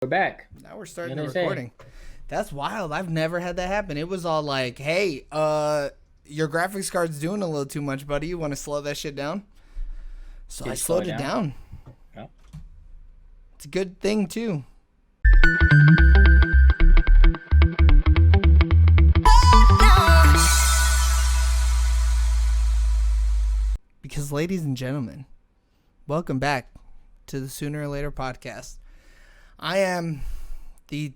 We're back. Now we're starting What the do they say? recording. That's wild. I've never had that happen. It was all like, hey, your graphics card's doing a little too much, buddy. You want to slow that shit down? So Did I it slow slowed it down. Yeah. It's a good thing, too. Because, ladies and gentlemen, welcome back to the Sooner or Later podcast. I am the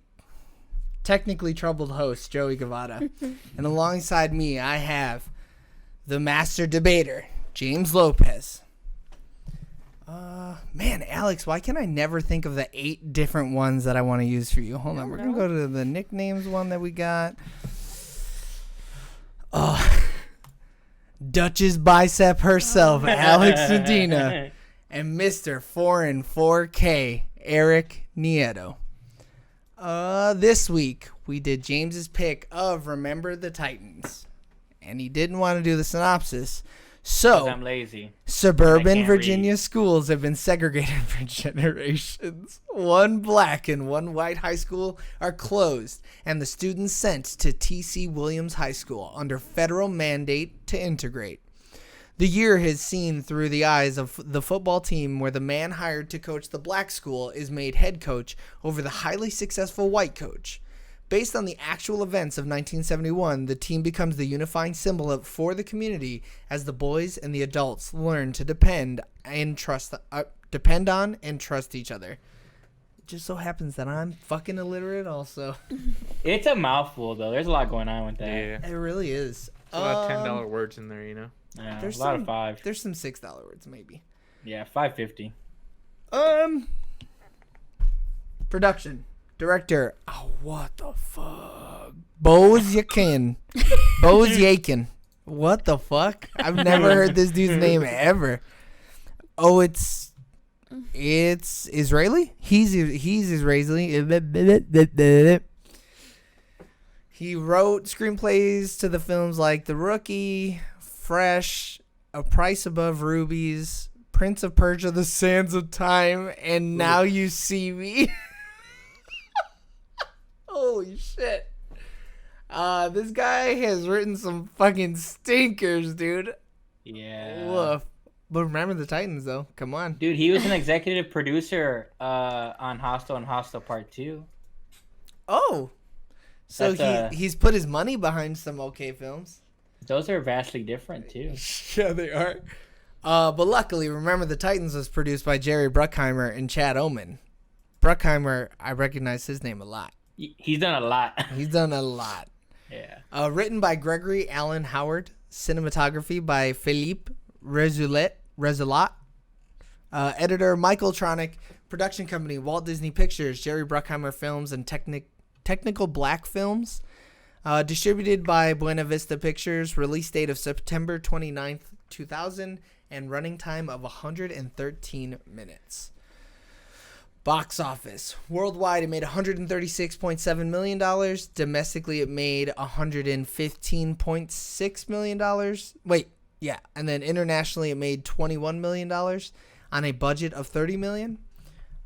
technically troubled host, Joey Gavada. And alongside me, I have the master debater, James Lopez. Man, Alex, why can I never think of the 8 different ones that I want to use for you? Hold on, we're going to go to the nicknames one that we got. Dutch's bicep herself, Alex Medina. And Mr. 4 and 4K, Eric Nieto. This week, we did James's pick of Remember the Titans. And he didn't want to do the synopsis. So, I'm lazy. Suburban Virginia schools have been segregated for generations. One black and one white high school are closed, and the students sent to T.C. Williams High School under federal mandate to integrate. The year has seen through the eyes of the football team where the man hired to coach the black school is made head coach over the highly successful white coach. Based on the actual events of 1971, the team becomes the unifying symbol for the community as the boys and the adults learn to depend on and trust each other. It just so happens that I'm fucking illiterate also. It's a mouthful, though. There's a lot going on with that. Yeah. It really is. A lot of $10 words in there, you know? Yeah, There's a lot some, of 5. There's some $6 words, maybe. Yeah, $5.50. Production. Director. Oh, what the fuck? Bose Yakin. Bose Yakin. What the fuck? I've never heard this dude's name ever. Oh, it's Israeli? He's Israeli. He wrote screenplays to the films like The Rookie, Fresh, A Price Above Rubies, Prince of Persia, The Sands of Time, and Now You See Me. Holy shit. This guy has written some fucking stinkers, dude. Yeah. Woof. But remember the Titans, though. Come on. Dude, he was an executive producer on Hostel and Hostel Part 2. Oh. So That's, he's put his money behind some okay films. Those are vastly different, too. Yeah, they are. But luckily, Remember the Titans was produced by Jerry Bruckheimer and Chad Oman. Bruckheimer, I recognize his name a lot. He's done a lot. He's done a lot. Yeah. Written by Gregory Allen Howard. Cinematography by Philippe Rezulat. Editor Michael Tronick. Production company Walt Disney Pictures, Jerry Bruckheimer Films, and Technical Black Films. Distributed by Buena Vista Pictures. Release date of September 29th, 2000. And running time of 113 minutes. Box office. Worldwide, it made $136.7 million. Domestically, it made $115.6 million. Wait, yeah. And then internationally, it made $21 million on a budget of $30 million.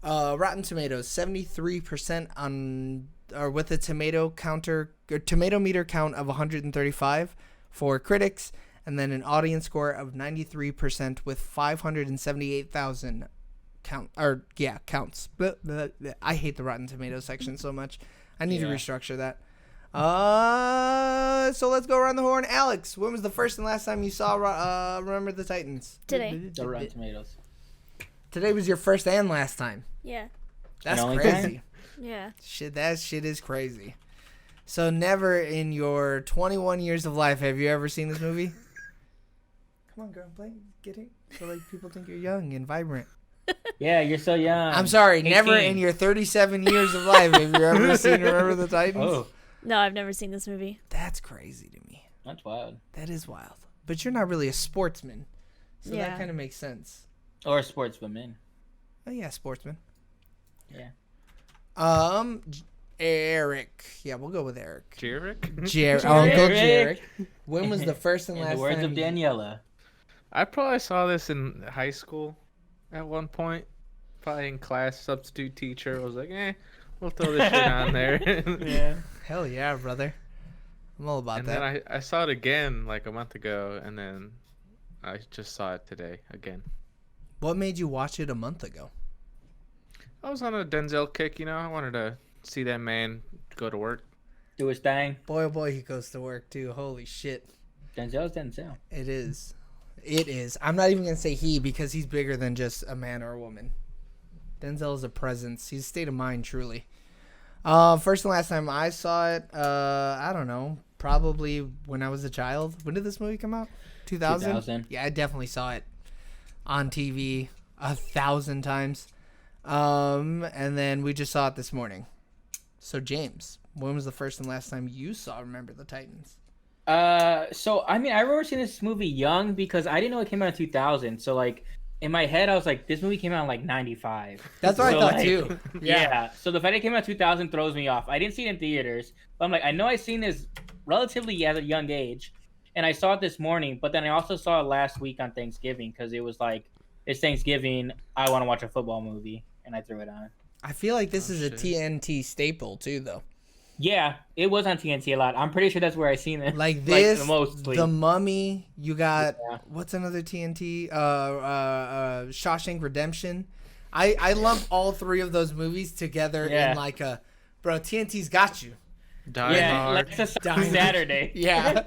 Rotten Tomatoes, 73% on, or with a tomato meter count of 135 for critics, and then an audience score of 93% with 578,000 counts. I hate the Rotten Tomatoes section so much. I need to restructure that. So let's go around the horn. Alex, when was the first and last time you saw Remember the Titans? Today. The Rotten Tomatoes. Today was your first and last time. Yeah. That's And only crazy. time? Yeah. That shit is crazy. So never in your 21 years of life have you ever seen this movie? Come on, girl, play. Get it. So like people think you're young and vibrant. Yeah, you're so young. I'm sorry, 18. never in your 37 years of life have you ever seen Remember the Titans? Oh, No, I've never seen this movie. That's crazy to me. that's wild. That is wild. But you're not really a sportsman. So Yeah. that kind of makes sense. Or sportswomen. Oh, yeah, sportsman. Yeah. Eric. Yeah, we'll go with Eric. Jarek? Uncle Jarek. Jarek. When was the first and In last the words time of Daniela. I probably saw this in high school at one point. Probably in class, substitute teacher. I was like, We'll throw this shit on there. Yeah. Hell yeah, brother. I'm all about And that. then I saw it again like a month ago, and then I just saw it today again. What made you watch it a month ago? I was on a Denzel kick, you know. I wanted to see that man go to work. Do his thing. Boy, oh boy, he goes to work too. Holy shit. Denzel's Denzel. It is. It is. I'm not even going to say he because he's bigger than just a man or a woman. Denzel is a presence. He's a state of mind, truly. First and last time I saw it, I don't know, probably when I was a child. When did this movie come out? 2000? 2000. Yeah, I definitely saw it on TV 1,000 times. And then we just saw it this morning. So, James, when was the first and last time you saw Remember the Titans? So I mean, I remember seeing this movie young because I didn't know it came out in 2000. So like in my head, I was like, this movie came out in like 95. That's what So, I thought like, too. Yeah. So the fact it came out in 2000 throws me off. I didn't see it in theaters, but I'm like, I know I seen this relatively at a young age, and I saw it this morning. But then I also saw it last week on Thanksgiving because it was like, it's Thanksgiving. I want to watch a football movie, and I threw it on. I feel like this is a shit. TNT staple too, though. Yeah, it was on TNT a lot. I'm pretty sure that's where I seen it. Like this, the most. The Mummy. You got Yeah. what's another TNT? Shawshank Redemption. I lump all three of those movies together Yeah. in like a, bro. TNT's got you. Die Yeah, Hard. like it's a Die Hard. Saturday. Yeah,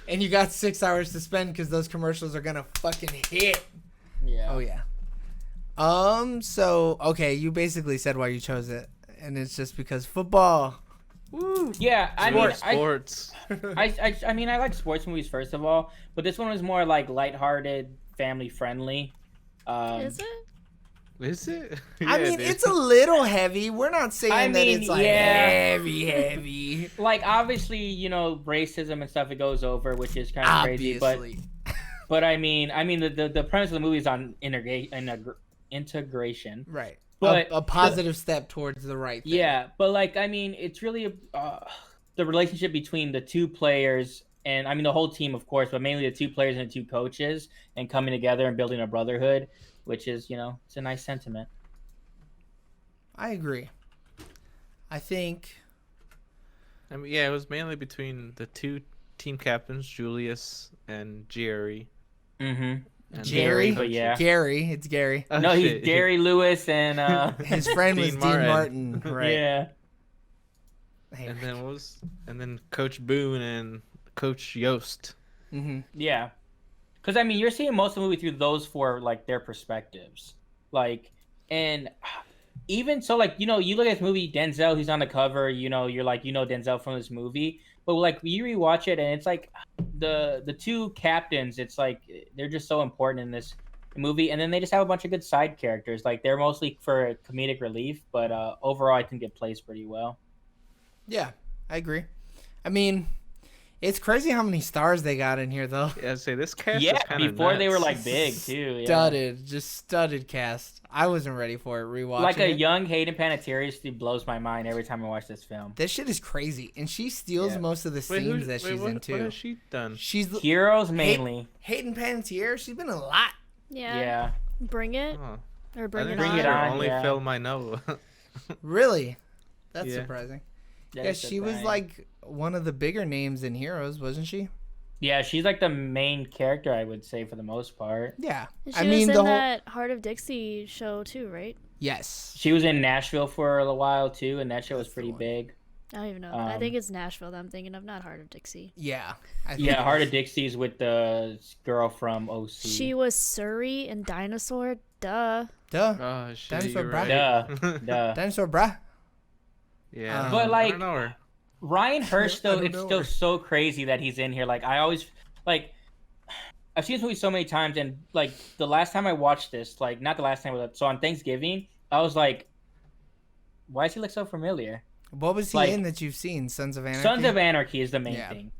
and you got 6 hours to spend because those commercials are gonna fucking hit. Yeah. Oh yeah. So okay, you basically said why you chose it, and it's just because football. Woo. Yeah, I mean, Sports. I mean, I like sports movies first of all, but this one was more like lighthearted, family friendly. Is it? Is it? I Yeah, mean, dude. it's a little heavy. We're not saying I that mean, it's like yeah. heavy. Like obviously, you know, racism and stuff it goes over, which is kind of crazy. Obviously. But I mean, the premise of the movie is on integration. Right. But a positive step towards the right thing. Yeah, but like I mean, it's really the relationship between the two players and I mean the whole team, of course, but mainly the two players and the two coaches and coming together and building a brotherhood, which is, you know, it's a nice sentiment. I agree. I think I mean, yeah, it was mainly between the two team captains, Julius and Jerry. Mm-hmm. And Jerry, but yeah. Gary. It's Gary. Oh, No, he's shit. Gary Lewis and His friend was Dean Dean Martin. Martin. Right. yeah. Hey, And then and then Coach Boone and Coach Yost. mm-hmm. Yeah. Because, I mean, you're seeing most of the movie through those four, like, their perspectives. Like, and even so, like, you know, you look at this movie, Denzel, he's on the cover, you know, you're like, you know Denzel from this movie. But, like, you rewatch it, and it's like the two captains, it's like they're just so important in this movie. And then they just have a bunch of good side characters. Like, they're mostly for comedic relief, but overall, I think it plays pretty well. Yeah, I agree. I mean, it's crazy how many stars they got in here, though. Yeah, I'd say this cast Yeah, is kind of before they were, like, big, too. Yeah. Studded, just studded cast. I wasn't ready for it. Rewatching Like a it. young Hayden Panettiere still blows my mind every time I watch this film. This shit is crazy, and she steals Yeah. most of the scenes that she's in too. What has she done? She's Heroes mainly. Hayden Panettiere. She's been in a lot. Yeah. Yeah. Bring it Oh, or I bring it think Bring on. it her on, only yeah. film I know. Really, that's Yeah. surprising. Yeah, That's she was surprising. like one of the bigger names in Heroes, wasn't she? Yeah, she's like the main character, I would say, for the most part. Yeah, And I she mean was in the whole. that Heart of Dixie show too, right? Yes. She was in Nashville for a while too, and that show was That's the pretty one. big. I don't even know. I think Um, it's Nashville that I'm thinking of, not Heart of Dixie. Yeah. I think Yeah, it Heart is. of Dixie's with the girl from OC. She was Surrey in Dinosaur. Duh. Duh. Oh shit, Dinosaur you're Bride. right. Duh. Dinosaur brah. Yeah, But, I like, don't know her. Ryan Hurst, I though, don't it's know still her. so crazy that he's in here. Like, I always, like, I've seen this movie so many times, and, like, the last time I watched this, like, not the last time, but so on Thanksgiving, I was like, why does he look so familiar? What was he Like, in that you've seen? Sons of Anarchy. Sons of Anarchy is the main Yeah. thing.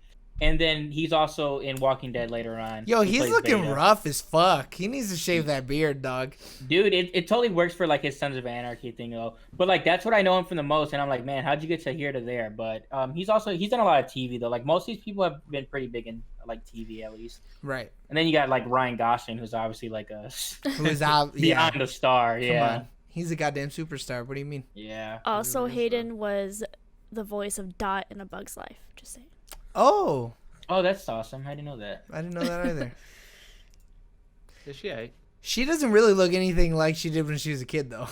And then he's also in Walking Dead later on. Yo, He he's plays looking Beta. rough as fuck. He needs to shave that beard, dog. Dude, it totally works for like his Sons of Anarchy thing though. But like that's what I know him from the most, and I'm like, man, how'd you get to here to there? But he's done a lot of TV though. Like most of these people have been pretty big in like TV at least. Right. And then you got like Ryan Gosling, who's obviously like a Who is out? beyond Yeah. a star. Come Yeah. on. He's a goddamn superstar. What do you mean? Yeah. Also, Hayden was the voice of Dot in A Bug's Life. Just saying. Oh, Oh, that's awesome. I didn't know that. I didn't know that either. Is she? She doesn't really look anything like she did when she was a kid, though.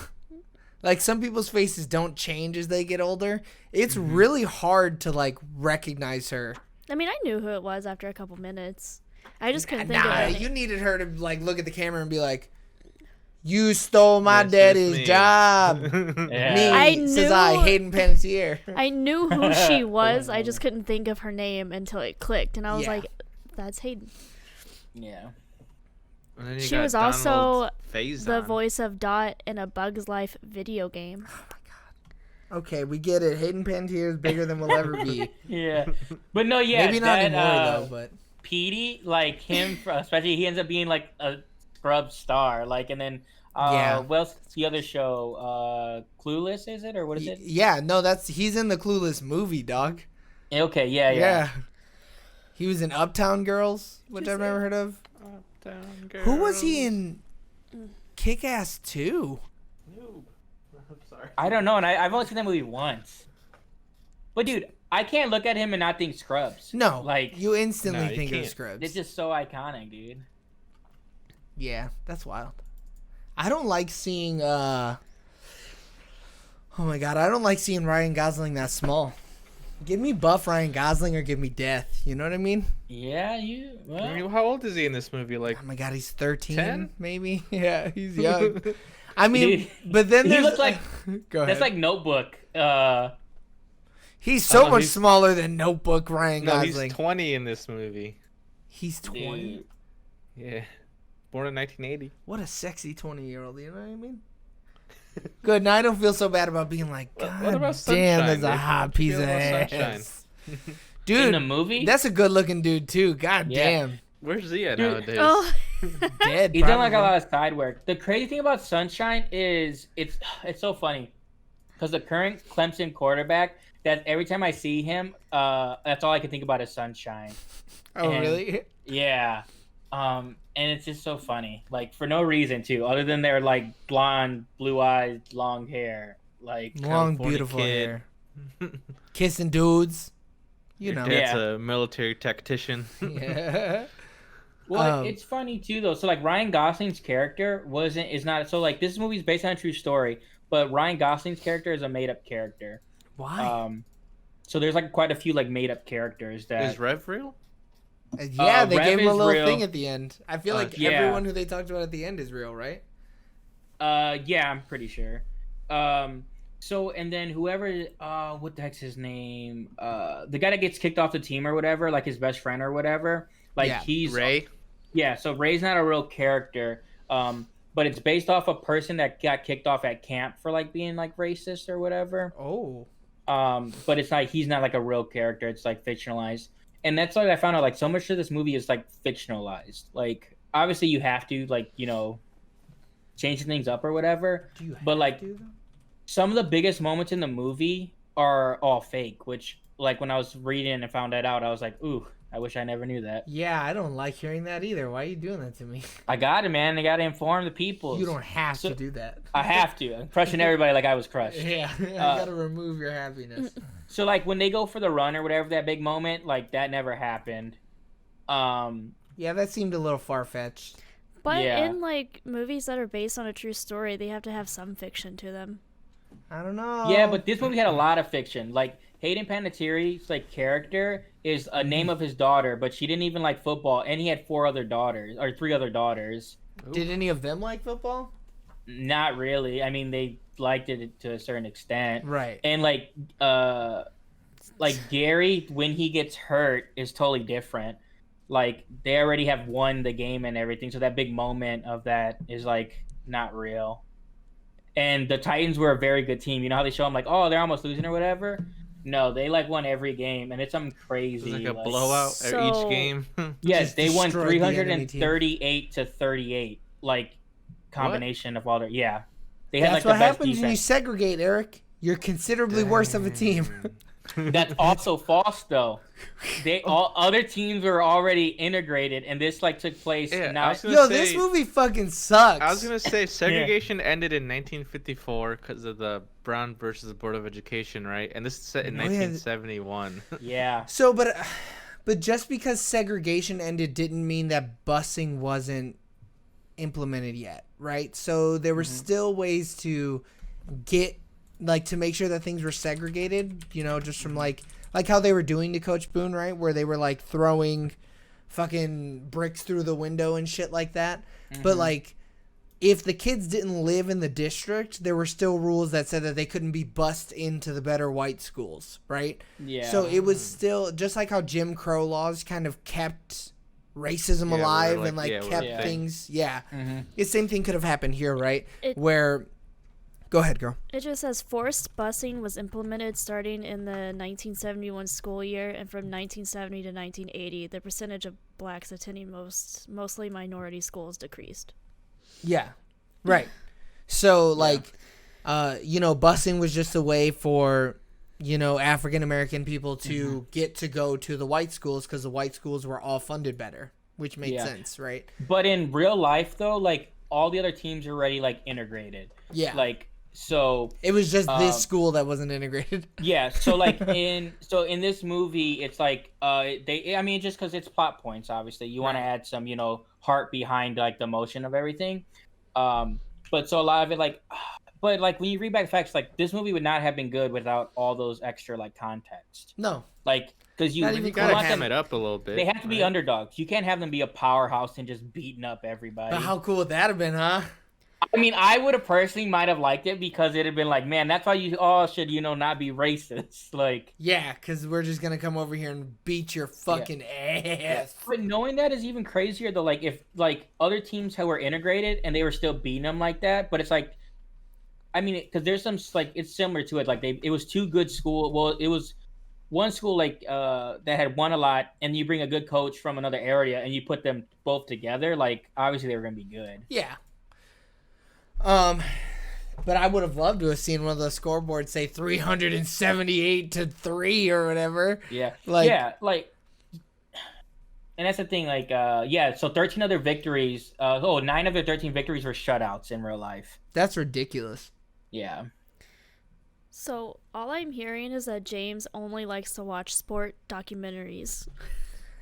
Like, some people's faces don't change as they get older. It's really hard to, like, recognize her. I mean, I knew who it was after a couple minutes. I just couldn't think of it. You needed her to, like, look at the camera and be like, you stole my This is daddy's me." job. Yeah. Me, I says I, knew- Hayden Panettiere. I knew who she was. I just couldn't think of her name until it clicked, and I was Yeah. like, "That's Hayden." Yeah. And then you She got was also Donald The Faison. voice of Dot in A Bug's Life video game. Okay, we get it. Hayden Panettiere is bigger than we'll ever be. Yeah. But no, yeah. Maybe not that, anymore, though, but... Petey, like him, especially he ends up being like a scrub star. Like, and then, Yeah. what's the other show? Clueless, is it? Or what is it? Yeah, no, he's in the Clueless movie, dog. Okay, yeah. He was in Uptown Girls, which I've never heard of. Uptown Who was he Girls. in Kick-Ass 2? I'm sorry. I don't know, and I've only seen that movie once. But dude, I can't look at him and not think Scrubs. No, Like, you instantly No, you think of can't. Scrubs. it's just so iconic, dude. Yeah, that's wild. I don't like seeing, oh my god, I don't like seeing Ryan Gosling that small. Give me buff Ryan Gosling or give me death. You know what I mean? Yeah, I mean, how old is he in this movie? Like, Oh my god, he's 13, 10? maybe? Yeah, he's young. I mean, Dude, but then he there's... looks like- Go ahead. that's like Notebook. He's so Oh, much he's- smaller than Notebook Ryan no, Gosling. he's 20 in this movie. He's 20. Dude. Yeah, born in 1980. What a sexy 20-year-old, you know what I mean? Good, now I don't feel so bad about being like, What God about damn, Sunshine, that's a dude? hot How'd you piece feel of about Sunshine? ass. In Dude, the movie? that's a good-looking dude, too. God Yeah. damn. Where's he at Dude, nowadays? Oh, Dead, He's done like a probably. lot of side work. The crazy thing about Sunshine is it's so funny because the current Clemson quarterback, that every time I see him, that's all I can think about is Sunshine. Oh, and- really? Yeah, and it's just so funny, like for no reason too, other than they're like blonde, blue eyes, long hair, like Long, California beautiful kid. hair. Kissing dudes. You know. Your dad's Yeah. a military tactician. Yeah. Well, Um, it's funny too though. So like Ryan Gosling's character is not so like this movie's based on a true story, but Ryan Gosling's character is a made up character. Why? So there's like quite a few like made up characters that Is Rev real? Yeah, they Rev gave him a is little real. thing at the end. I feel like yeah. everyone who they talked about at the end is real, right? yeah, I'm pretty sure. So and then whoever what the heck's his name? The guy that gets kicked off the team or whatever, like his best friend or whatever. Like Yeah, he's Ray? Yeah, so Ray's not a real character. But it's based off a person that got kicked off at camp for like being like racist or whatever. Oh. But it's like he's not like a real character. It's like fictionalized. And that's like I found out like so much of this movie is like fictionalized. Like obviously you have to like, you know, change things up or whatever. Do you But, have like, to, though? Some of the biggest moments in the movie are all fake, which like when I was reading and found that out, I was like, ooh, I wish I never knew that. Yeah, I don't like hearing that either. Why are you doing that to me? I got it, man. I got to inform the people. You don't have So- to do that. I have to. I'm crushing everybody like I was crushed. Yeah, I gotta remove your happiness. So like when they go for the run or whatever, that big moment, like that never happened. Yeah, that seemed a little far fetched. but Yeah. in like movies that are based on a true story, they have to have some fiction to them. I don't know. Yeah, but this movie had a lot of fiction. Like Hayden Panettiere's like character is a name of his daughter, but she didn't even like football, and he had 3 other daughters. Did any of them like football? Not really. I mean, they liked it to a certain extent. Right. And like Gary, when he gets hurt, is totally different. Like they already have won the game and everything, so that big moment of that is like not real. And the Titans were a very good team. You know how they show them like, oh, they're almost losing or whatever. No, they like won every game, and it's something It's crazy. like a blowout So- each game. Yes, Just they won destroyed the enemy team. 338 to 38. Like combination of all their They had That's like what the best happens when you defense. segregate, Eric. You're considerably worse of a team. That's also false, though. All other teams were already integrated, and this like took place. Yeah, I not was gonna Yo, say, this movie fucking sucks. I was gonna say segregation ended in 1954 because of the Brown versus Board of Education, right? And this is set in 1971. Yeah. So, but just because segregation ended didn't mean that busing wasn't implemented yet, right? So there were still ways to get, like, to make sure that things were segregated, you know, just from like how they were doing to Coach Boone, right? Where they were like throwing fucking bricks through the window and shit like that. But like, if the kids didn't live in the district, there were still rules that said that they couldn't be bussed into the better white schools, right? Yeah. So it was still just like how Jim Crow laws kind of kept racism Yeah, alive we're and like- like yeah, we're kept like- things. Yeah. The same thing could have happened here, right? Where, go ahead, girl. It just says forced busing was implemented starting in the 1971 school year, and from 1970 to 1980, the percentage of blacks attending mostly minority schools decreased. Yeah. Right. So like, you know, busing was just a way for, you know, African American people to get to go to the white schools because the white schools were all funded better, which makes sense, right? But in real life, though, like all the other teams are already like integrated. Yeah. Like so. It was just this school that wasn't integrated. Yeah. So like in this movie, it's like I mean, just because it's plot points, obviously, you want to add some, you know, heart behind like the motion of everything. But so a lot of it like. But like when you read back the facts, like this movie would not have been good without all those extra like context. No, like because you gotta want ham them, it up a little bit. they have to be underdogs. You can't have them be a powerhouse and just beating up everybody. but how cool would that have been, huh? I mean, I would have personally might have liked it because it'd have been like, man, that's why you all should, you know, not be racist. Like, Yeah, because we're just gonna come over here and beat your fucking ass. but knowing that is even crazier though. Like if like other teams who were integrated and they were still beating them like that, but it's like. I mean, because there's some like it's similar to it. Like it was two good school. Well, it was one school like that had won a lot, and you bring a good coach from another area, and you put them both together. Like obviously they were gonna be good. Yeah. But I would have loved to have seen one of the scoreboards say 378-3 or whatever. Yeah. Like, yeah. Like. And that's the thing. Like yeah. So 13 other victories. 9 of the 13 victories were shutouts in real life. That's ridiculous. Yeah. So all I'm hearing is that James only likes to watch sport documentaries.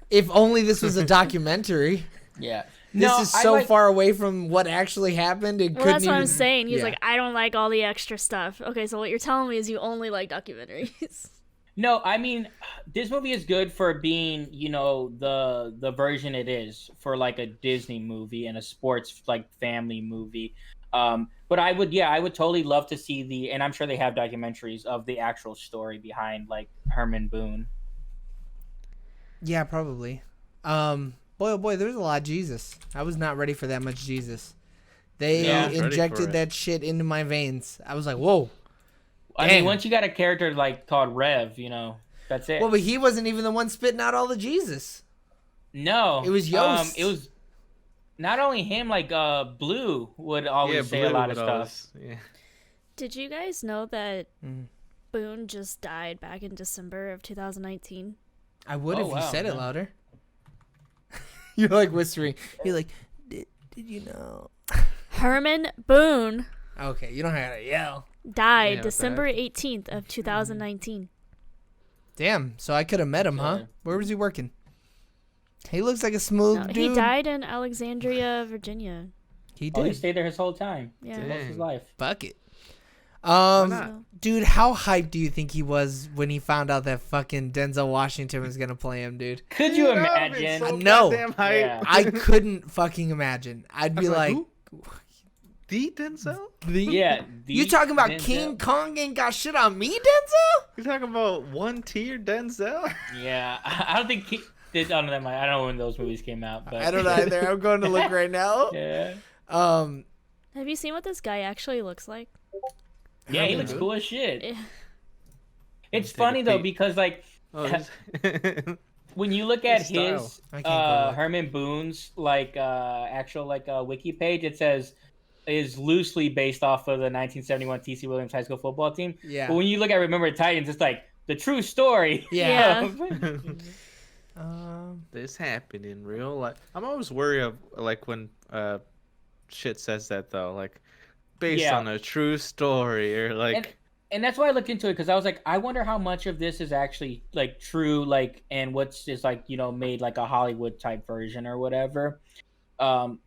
If only this was a documentary. Yeah. This No, is I so like- far away from what actually happened. It Well, couldn't that's what I'm even- saying. He's yeah. like, I don't like all the extra stuff. Okay, so what you're telling me is you only like documentaries. No, I mean, this movie is good for being, you know, the version it is for like a Disney movie and a sports like family movie. But I would totally love to see and I'm sure they have documentaries of the actual story behind like Herman Boone. Yeah, probably. Boy, oh boy, there's a lot of Jesus. I was not ready for that much Jesus. They Yeah, I was ready for injected it. that shit into my veins. I was like, whoa. I Damn. mean, once you got a character like called Rev, you know, that's it. Well, but he wasn't even the one spitting out all the Jesus. No, It was Yost. It was not only him. Like Blue would always say a Blue lot would of always- stuff. Yeah. Did you guys know that Mm. Boone just died back in December of 2019? I would Oh, if you wow, said it no. louder. You're like whispering. You're like, did you know? Herman Boone Okay, you don't have to yell. died Yeah, December 18th of 2019. Damn, so I could have met him, huh? Yeah. Where was he working? He looks like a smooth No, dude. he died in Alexandria, Virginia. He Oh, he did. stayed there his whole time. Yeah. Most of his Dang. life. Fuck it. not? So- Dude, how hyped do you think he was when he found out that fucking Denzel Washington was gonna play him, dude? Could you Dude, that would've been imagine? so No. goddamn hype. Yeah. I couldn't fucking imagine. I'd be I was like, who? The Denzel? Yeah. you talking about Denzel- King Kong ain't got shit on me, Denzel? You talking about one tier Denzel? Yeah, I don't think I don't know. I don't know when those movies came out, but I don't either. I'm going to look right now. Yeah, Have you seen what this guy actually looks like? yeah, he Herman looks Boone? cool as shit. Eh, It's Take a funny though peek. because like Oh, he's- when you look at His style. his I can't go look. Herman Boone's like actual like wiki page, it says is loosely based off of the 1971 TC Williams high school football team. Yeah. But when you look at Remember the Titans, it's like the true story. Yeah. This happened in real life. I'm always worried of like when shit says that though, like based Yeah. on a true story or like. And that's why I looked into it, because I was like, I wonder how much of this is actually like true, like, and what's just like, you know, made like a Hollywood type version or whatever.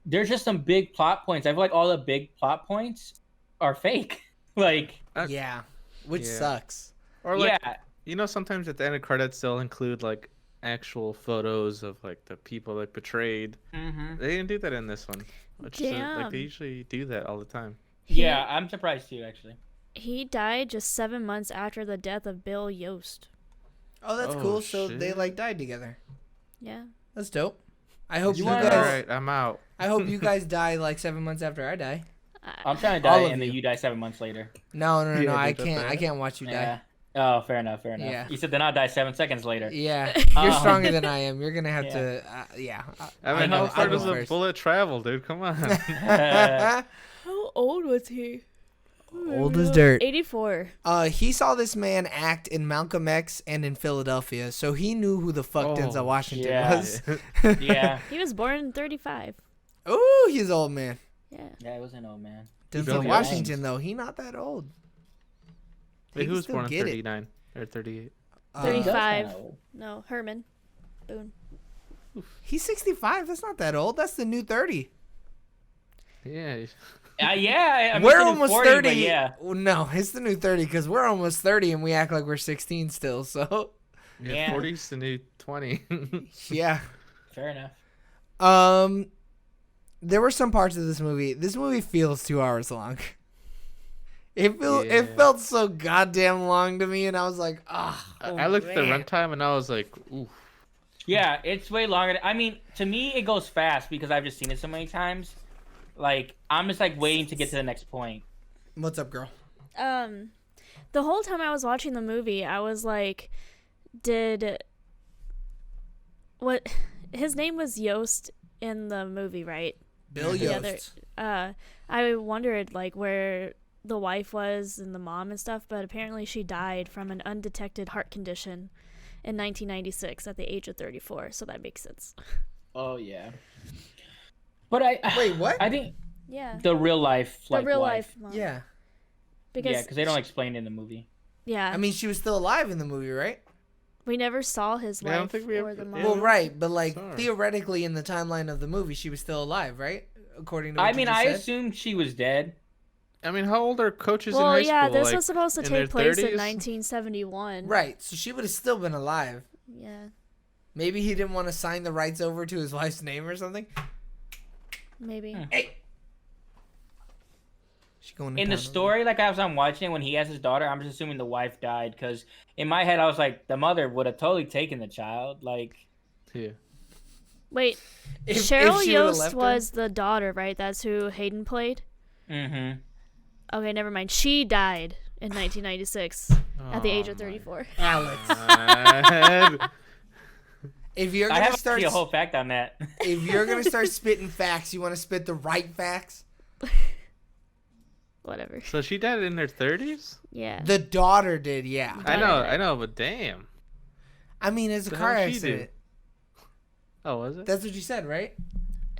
There's just some big plot points. I feel like all the big plot points are fake. Like, Yeah, which Yeah. sucks. Or like, yeah, you know, sometimes at the end of credits they'll include like actual photos of like the people like portrayed. hmm They didn't do that in this one. Which is, like Damn. they usually do that all the time. yeah, I'm surprised too, actually. He died just 7 months after the death of Bill Yost. Oh, that's Oh, cool. So they shit. like died together. Yeah. That's dope. I hope You you wanna- guys. All right, I'm out. I hope you guys die like 7 months after I die. I'm trying to All die, of and then you. you die 7 months later. No, Yeah, dude, I that's can't. fair. I can't watch you die. Yeah. Oh, fair enough. Fair enough. Yeah. You said then I'll die 7 seconds later. Yeah, you're Um, stronger than I am. You're gonna have yeah. to. Yeah. I mean, know, how far I does know a first. bullet travel, dude? Come on. How old was he? Old as dirt. 84. He saw this man act in Malcolm X and in Philadelphia, so he knew who the fuck Oh, Denzel Washington yeah. was. Yeah. He was born in 35. Ooh, he's old man. Yeah. Yeah, it was an old man. Denzel Billy Washington Jones. though, he not that old. Wait, He who can was still born in get it. 39 or 38? 35. That's kinda old. No, Herman. Boone. He's 65. That's not that old. That's the new 30. Yeah. Yeah, I mean, We're it's a new almost 40, 30. but yeah. Well, no, it's the new 30 because we're almost 30 and we act like we're 16 still. So, Yeah, Yeah. 40's the new 20. yeah. Fair enough. There were some parts of this movie. This movie feels 2 hours long. It Yeah. felt so goddamn long to me, and I was like, ah. I looked at the man. runtime and I was like, ooh. Yeah, it's way longer. I mean, to me, it goes fast because I've just seen it so many times. Like, I'm just like waiting to get to the next point. What's up, girl? The whole time I was watching the movie, I was like, what his name was Yost in the movie, right? Bill Yeah, Yost. I wondered like where the wife was and the mom and stuff, but apparently she died from an undetected heart condition in 1996 at the age of 34, so that makes sense. Oh yeah. But I Wait, what? I think Yeah. the real life, The like real wife. life mom. Yeah. Because Yeah, because they don't explain it in the movie. yeah, I mean, she was still alive in the movie, right? we never saw his Yeah, I don't wife think we or ever- the yeah. mom. Well, right, but like Sorry. theoretically in the timeline of the movie, she was still alive, right? According to what I you mean, just I said? assumed she was dead. I mean, how old are coaches in Well, high yeah, school? this like, was supposed to in their take place in 30s? 1971. Right, so she would have still been alive. Yeah, Maybe he didn't want to sign the rights over to his wife's name or something. maybe. Hey, she going to In the town over story, like as I'm watching, when he has his daughter, I'm just assuming the wife died because in my head I was like, the mother would have totally taken the child. Like, Yeah. Wait, there. If Cheryl she would've Yost left her- was the daughter, right? That's who Hayden played. mm-hmm. Okay, never mind. She died in 1996 at the age of Oh, my 34. Alex. God. If you're I gonna have start, actually a whole fact on that. if you're gonna start spitting facts, you want to spit the right facts. Whatever. So she died in her 30s? Yeah. The daughter did, yeah. I know, but damn. I mean, it's a The car hell she accident. Oh, was it? That's what you said, right?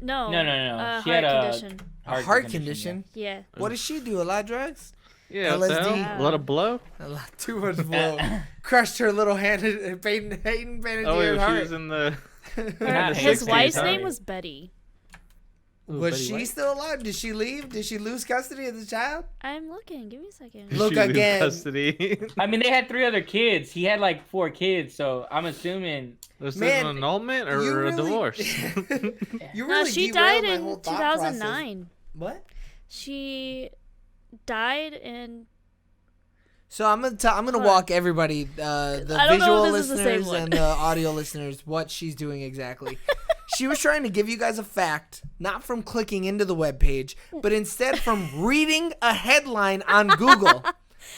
No. No. She heart had a condition. A heart condition. Yeah. What does she do? A lot of drugs? Yeah, what the LSD. hell? Let it blow? A lot too much blow. Crushed her little hand. Hayden painted Oh, her wait, she heart. was in the. Yeah, His 60s, wife's huh? name was Betty. Was Betty she White? still alive? Did she leave? Did she lose custody of the child? I'm looking. Give me a second. Look She lose again. Custody. I mean, they had 3 other kids. He had like 4 kids, so I'm assuming. Was this Man, an annulment you or a really- divorce? You No, really she derailed died my in whole thought process. 2009. What? She died in. So I'm gonna Hold on. walk everybody, the I don't know visual if this is the same listeners one. and the audio listeners, what she's doing exactly. She was trying to give you guys a fact, not from clicking into the webpage, but instead from reading a headline on Google.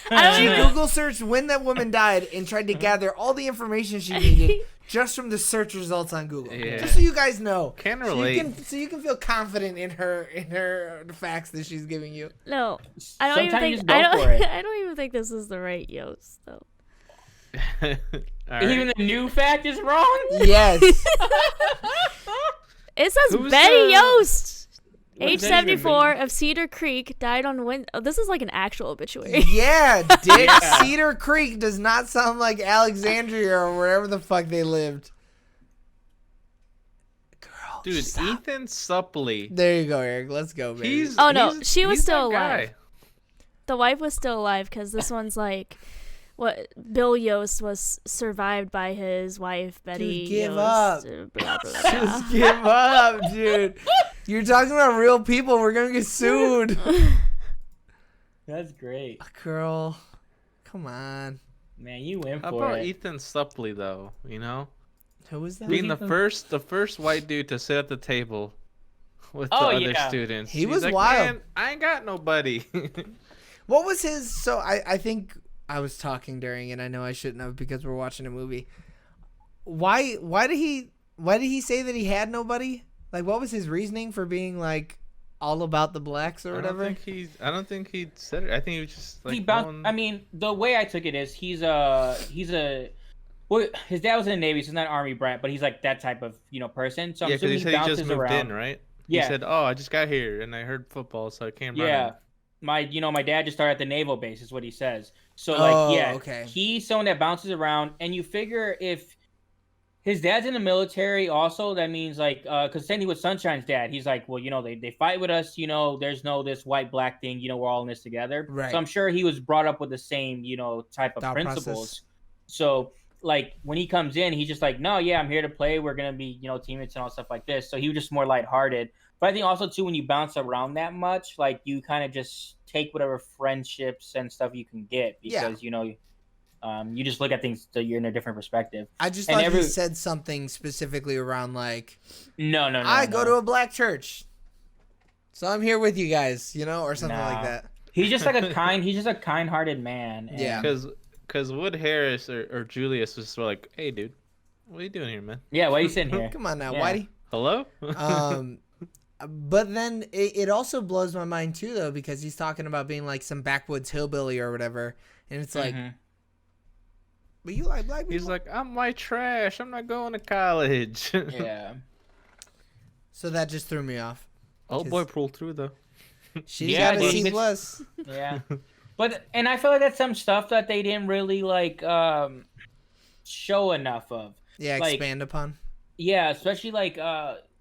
I She don't even. Google searched when that woman died and tried to gather all the information she needed just from the search results on Google. Yeah. Just so you guys know. Can So relate. you can feel confident in her facts that she's giving you. No, I don't even Sometimes you think. just I go don't. for it. I don't even think this is the right Yost though. All right. Even the new fact is wrong. Yes. It says Who's Betty the- Yost, What age does that even 74, mean? of Cedar Creek, died on Oh, this is like an actual obituary. Yeah, Dick. Yeah. Cedar Creek does not sound like Alexandria or wherever the fuck they lived. Girl, Dude, stop. Ethan Suplee. There you go, Eric. Let's go, baby. He's Oh, no, he's- she was he's still that guy. alive. The wife was still alive because this one's like, what Bill Yost was survived by his wife Betty. Dude, give Yost, up. blah, blah, blah. Just give up, dude. You're talking about real people. We're gonna get sued. That's great, Girl, come on. man. You went How for about it. Ethan Suplee though? You know, Who was that? being the Ethan? first white dude to sit at the table with the Oh, other yeah. students. He He's was like, wild. Man, I ain't got nobody. What was his? So I think I was talking during, and I know I shouldn't have because we're watching a movie. Why did he say that he had nobody? Like, what was his reasoning for being like all about the blacks or whatever? I don't think he said it. I think he was just like. He no bounced. one- I mean, the way I took it is he's a well, his dad was in the Navy, so he's not an Army brat, but he's like that type of person. So I'm yeah, because assuming he said he bounces just moved around. in, right? Yeah. He said, "Oh, I just got here and I heard football, so I came running." Yeah. My dad just started at the naval base is what he says. So Oh, yeah, okay. he's someone that bounces around, and you figure if his dad's in the military also, that means like because same thing with Sunshine's dad, he's like, well, they fight with us, there's no this white black thing, we're all in this together. Right. So I'm sure he was brought up with the same type of Thought principles. process. So like when he comes in, he's just like, no, yeah, I'm here to play. We're gonna be teammates and all stuff like this. So he was just more lighthearted. But I think also too, when you bounce around that much, like you kind of just take whatever friendships and stuff you can get because you just look at things so you're in a different perspective. I just And thought he said something specifically around like, No. I go to a black church, so I'm here with you guys, or something like No. that. He's just like he's just a kind-hearted man. And Yeah. Because Wood Harris or Julius was sort of like, "Hey, dude, what are you doing here, man? Yeah, why are you sitting here? Come on now, Yeah. Whitey. Hello?" But then it also blows my mind too, though, because he's talking about being like some backwoods hillbilly or whatever, and it's like, Mhm. but you like black people? He's like, "I'm white trash. I'm not going to college." Yeah. So that just threw me off. Oh boy, pulled through though. She's Yeah, got a dude, C it's- plus. Yeah. And I feel like that's some stuff that they didn't really like show enough of. Yeah, like- expand upon. Yeah, especially like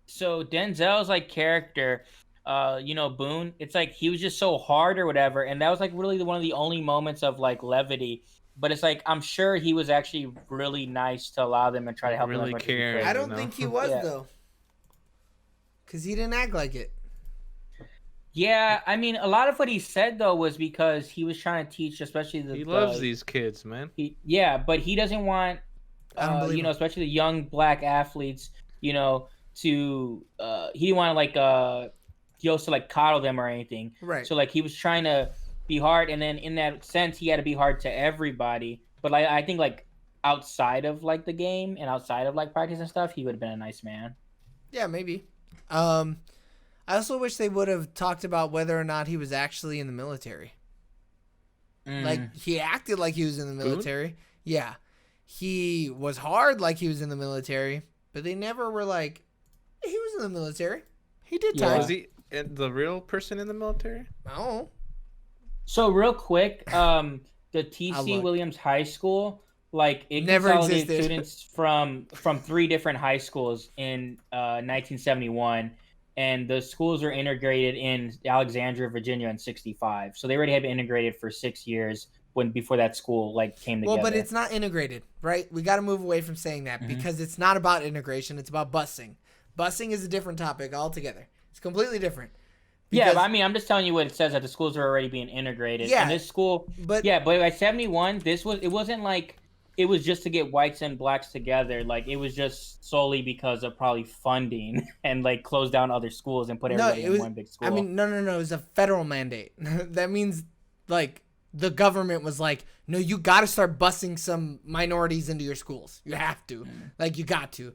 so Denzel's like character, Boone, it's like he was just so hard or whatever, and that was like really one of the only moments of like levity. But it's like I'm sure he was actually really nice to allow them and try to help Really them. as much as he cared. could. I don't know? think he was Yeah. though, because he didn't act like it. Yeah, I mean, a lot of what he said though was because he was trying to teach, especially He loves these kids, man. But he doesn't want, I don't believe him. especially the young black athletes, to he didn't want to like Yost to like coddle them or anything. Right. So like he was trying to be hard, and then in that sense, he had to be hard to everybody. But like I think like outside of like the game and outside of like practice and stuff, he would have been a nice man. Yeah, maybe. I also wish they would have talked about whether or not he was actually in the military. Like, he acted like he was in the military. Yeah. He was hard like he was in the military, but they never were like, he was in the military. He did Yeah. time. Was he the real person in the military? Oh. So real quick, the I'll TC look. Williams High School, like it Never consolidated existed. students from 3 different high schools in 1971, and the schools were integrated in Alexandria, Virginia in '65. So they already had been integrated for 6 years before that school like came together. Well, but it's not integrated, right? We got to move away from saying that because it's not about integration. It's about busing. Busing is a different topic altogether. It's completely different. Yeah, Because- but I mean, I'm just telling you what it says that the schools are already being integrated. Yeah, And this school, but- but by '71, it wasn't like it was just to get whites and blacks together. Like it was just solely because of probably funding and like close down other schools and put everybody in one big school. I mean, no. It was a federal mandate. That means, like, the government was like, no, you got to start busing some minorities into your schools. You have to. Like, you got to.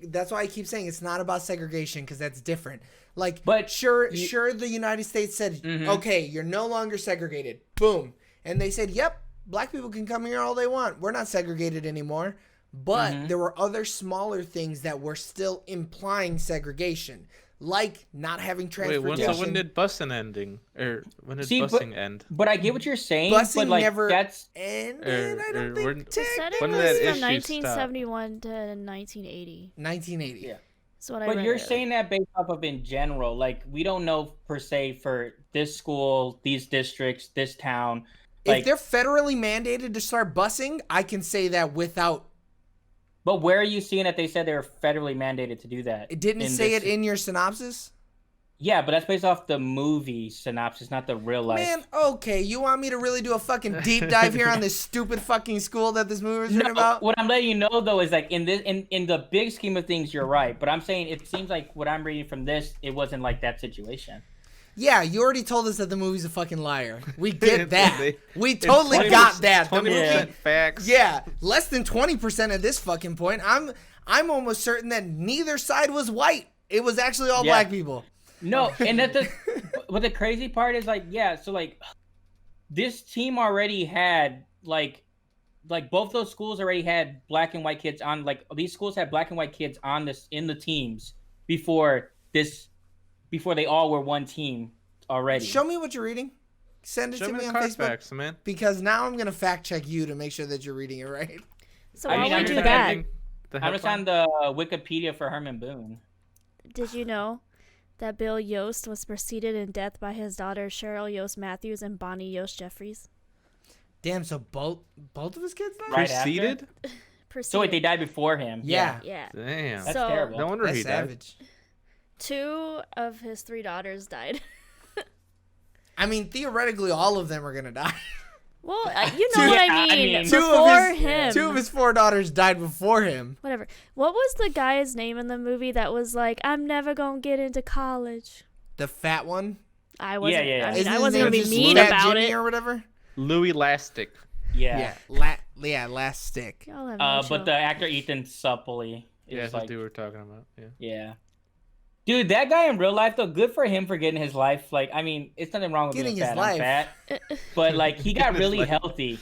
That's why I keep saying it's not about segregation because that's different. Like, But sure, the United States said, okay, you're no longer segregated. Boom. And they said, yep, black people can come here all they want. We're not segregated anymore. But there were other smaller things that were still implying segregation, like not having transportation. Wait, when did busing ending? Or when did busing end? But I get what you're saying. Busing but like, never that's ended. I don't think. They said it when did was that from issue 1971 to 1980. 1980. Yeah. That's what I But read you're earlier. saying that based off of in general. Like, we don't know per se for this school, these districts, this town. Like, If they're federally mandated to start busing, I can say that without. but where are you seeing that they said they were federally mandated to do that? It didn't say it in your synopsis? Yeah, but that's based off the movie synopsis, not the real life. Man, okay, you want me to really do a fucking deep dive here on this stupid fucking school that this movie was written about? What I'm letting you know though is like in the big scheme of things, you're right. But I'm saying it seems like what I'm reading from this, it wasn't like that situation. Yeah, you already told us that the movie's a fucking liar. We get that. They- We totally 20% got that. The 20% movie, facts. yeah, less than 20% at this fucking point. I'm almost certain that neither side was white. It was actually all black people. No, and but the crazy part is like, yeah, so like this team already had like both those schools already had black and white kids on, like these schools had black and white kids on this in the teams before they all were one team already. Show me what you're reading. Send it Show to me me the on card Facebook. facts, man. Because now I'm going to fact check you to make sure that you're reading it right. So I while mean, we I'm do just that, Ending the I'm just headline? on the Wikipedia for Herman Boone. did you know that Bill Yost was preceded in death by his daughter Cheryl Yost Matthews and Bonnie Yost Jeffries? Damn, so both of his kids died? Right after? Preceded? So wait, they died before him. Yeah. Yeah. Damn. That's So- terrible. No wonder That's he died. savage. 2 of his 3 daughters died. I mean, theoretically, all of them are going to die. Well, you know what I mean. Two Before him. 2 of his 4 daughters died before him. Whatever. What was the guy's name in the movie that was like, I'm never gonna get into college? The fat one? I wasn't. yeah. I mean, Isn't I his wasn't gonna name be just mean Fat about Jimmy it. or whatever? Louis Lastic. Yeah. Last stick. Y'all have no chill. But the actor Ethan Suplee Yeah, is that's like, what we were talking about. Yeah. yeah. Dude, that guy in real life though, good for him for getting his life. Like, I mean, it's nothing wrong with Getting being his fat. life. I'm fat, but like he got really healthy.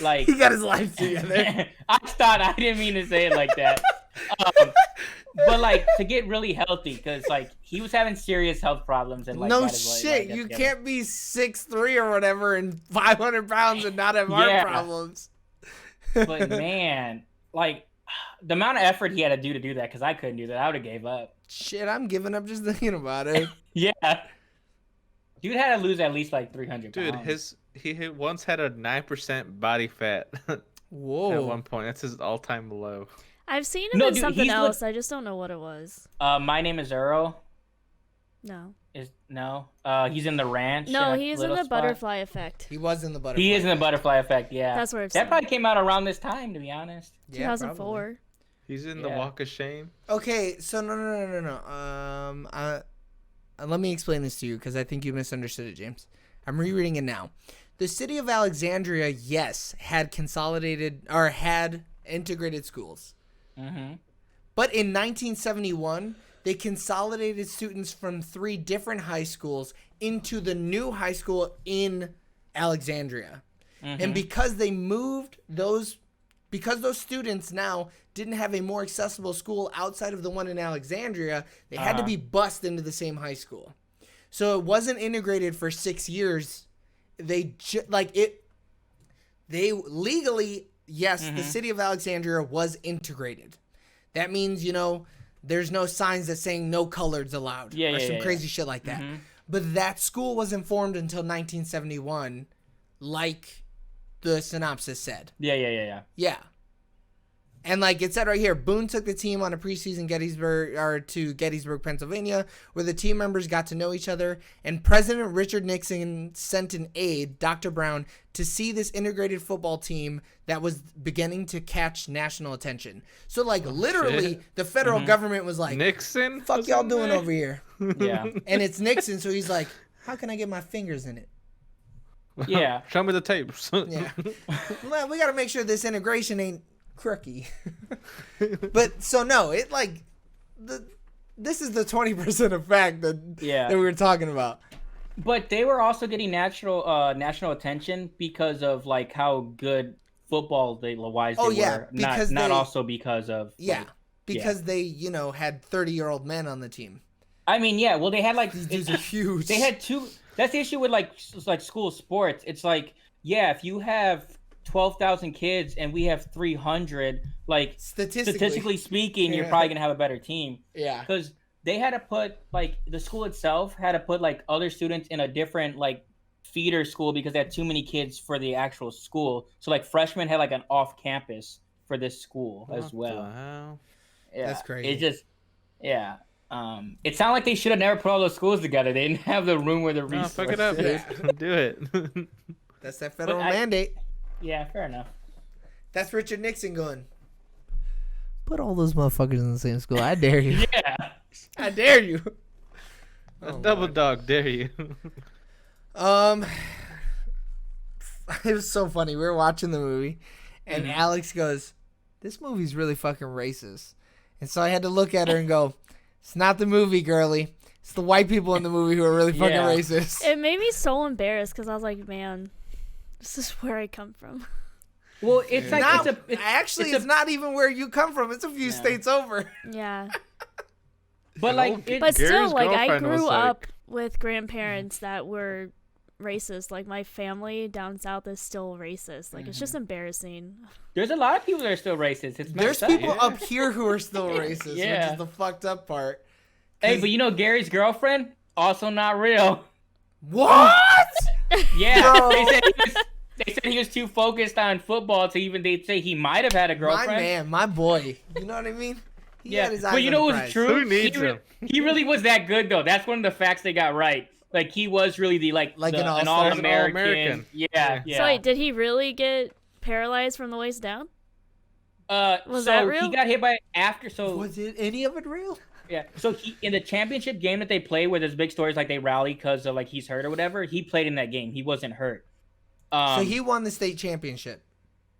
Like, He got his life together. I didn't mean to say it like that. But like to get really healthy, because like he was having serious health problems and like No got his shit. life You together. can't be 6'3" or whatever and 500 pounds and not have heart Yeah. problems. But man, like the amount of effort he had to do that, because I couldn't do that. I would have gave up. Shit, I'm giving up just thinking about it. Yeah. Dude had to lose at least like 300 Dude, pounds. he once had a 9% body fat at Whoa. one point. That's his all-time low. I've seen him No, in dude, something he's else. I just don't know what it was. My Name is Earl. No. He's in The Ranch. No, in a he's in little the spot. Butterfly Effect. He was in the butterfly. He is in the Butterfly Effect, yeah. That's where I've That seen probably him. came out around this time, to be honest. Yeah, 2004. He's in the Yeah. Walk of Shame. Okay, so no. Let me explain this to you because I think you misunderstood it, James. I'm rereading it now. The city of Alexandria, yes, had integrated schools. Mm-hmm. But in 1971, they consolidated students from 3 different high schools into the new high school in Alexandria. Mm-hmm. And because they moved because those students now didn't have a more accessible school outside of the one in Alexandria, they had to be bused into the same high school. So it wasn't integrated for 6 years. They legally, yes, the city of Alexandria was integrated. That means, there's no signs that saying no coloreds allowed or some crazy shit like that. But that school wasn't formed until 1971, like the synopsis said. Yeah. Yeah. And like it said right here, Boone took the team on a preseason to Gettysburg, Pennsylvania, where the team members got to know each other. And President Richard Nixon sent an aide, Dr. Brown, to see this integrated football team that was beginning to catch national attention. So like literally, shit. the federal government was like, Nixon? "Fuck was y'all in doing there? over here?" Yeah. And it's Nixon, so he's like, "How can I get my fingers in it?" Yeah. Show me the tapes. Yeah. Well, we got to make sure this integration ain't crooky. But so no, it like this is the 20% effect that we were talking about. But they were also getting national attention because of like how good football wise they Oh yeah, were. because Not they also because of yeah, like, because they had 30-year-old men on the team. I mean, yeah. Well, they had like These dudes are huge. they had two. That's the issue with like school sports. It's like, yeah, if you have 12,000 kids and we have 300, like statistically speaking, you're probably gonna have a better team. Yeah. Because they had to put like the school itself had to put like other students in a different like feeder school because they had too many kids for the actual school. So like freshmen had like an off campus for this school as well. The hell? Yeah, That's crazy. It just yeah. It sounded like they should have never put all those schools together. They didn't have the room where the No, resources. fuck it up, dude. Do it. That's that federal mandate. Yeah, fair enough. That's Richard Nixon going. Put all those motherfuckers in the same school. I dare you. Yeah. I dare you. Double dog, dare you? It was so funny. We were watching the movie, and Mhm. Alex goes, "This movie's really fucking racist." And so I had to look at her and go, "It's not the movie, girly. It's the white people in the movie who are really fucking Yeah. racist." It made me so embarrassed because I was like, man, this is where I come from. Well, it's like Not- it's it's not even where you come from. It's a few states over. Yeah. but like But still, Gary's like, I girlfriend was grew like- up with grandparents that were racist. Like, my family down south is still racist. Like, it's just embarrassing. there's a lot of people that are still racist. It's There's messed up. people up here who are still racist, which Yeah. is the fucked up part. Hey, but you know Gary's girlfriend also not real. What? Yeah, Bro. they said he was too focused on football to even they say he might have had a My girlfriend. man, my boy. You know what I mean? He Yeah, had his eyes but you on know the what's prize. true? Who needs him? He really was that good though. That's one of the facts they got right. Like he was really Like an an all-star? all-American. All-American. Yeah. So, wait, did he really get paralyzed from the waist down? Was so that real? he got hit by after. So Was it any of it real? yeah. So he in the championship game that they play, where there's big stories like they rally because of like he's hurt or whatever. He played in that game. He wasn't hurt. So he won the state championship.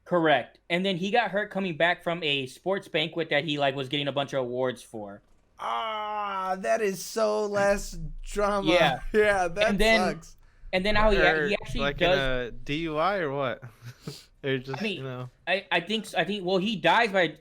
Correct. And then he got hurt coming back from a sports banquet that he like was getting a bunch of awards for. Ah, that is so less drama. Yeah. Yeah, that And then- sucks. And then how he Or actually like does. in a DUI or what? Or just I mean, you know. I think well he dies by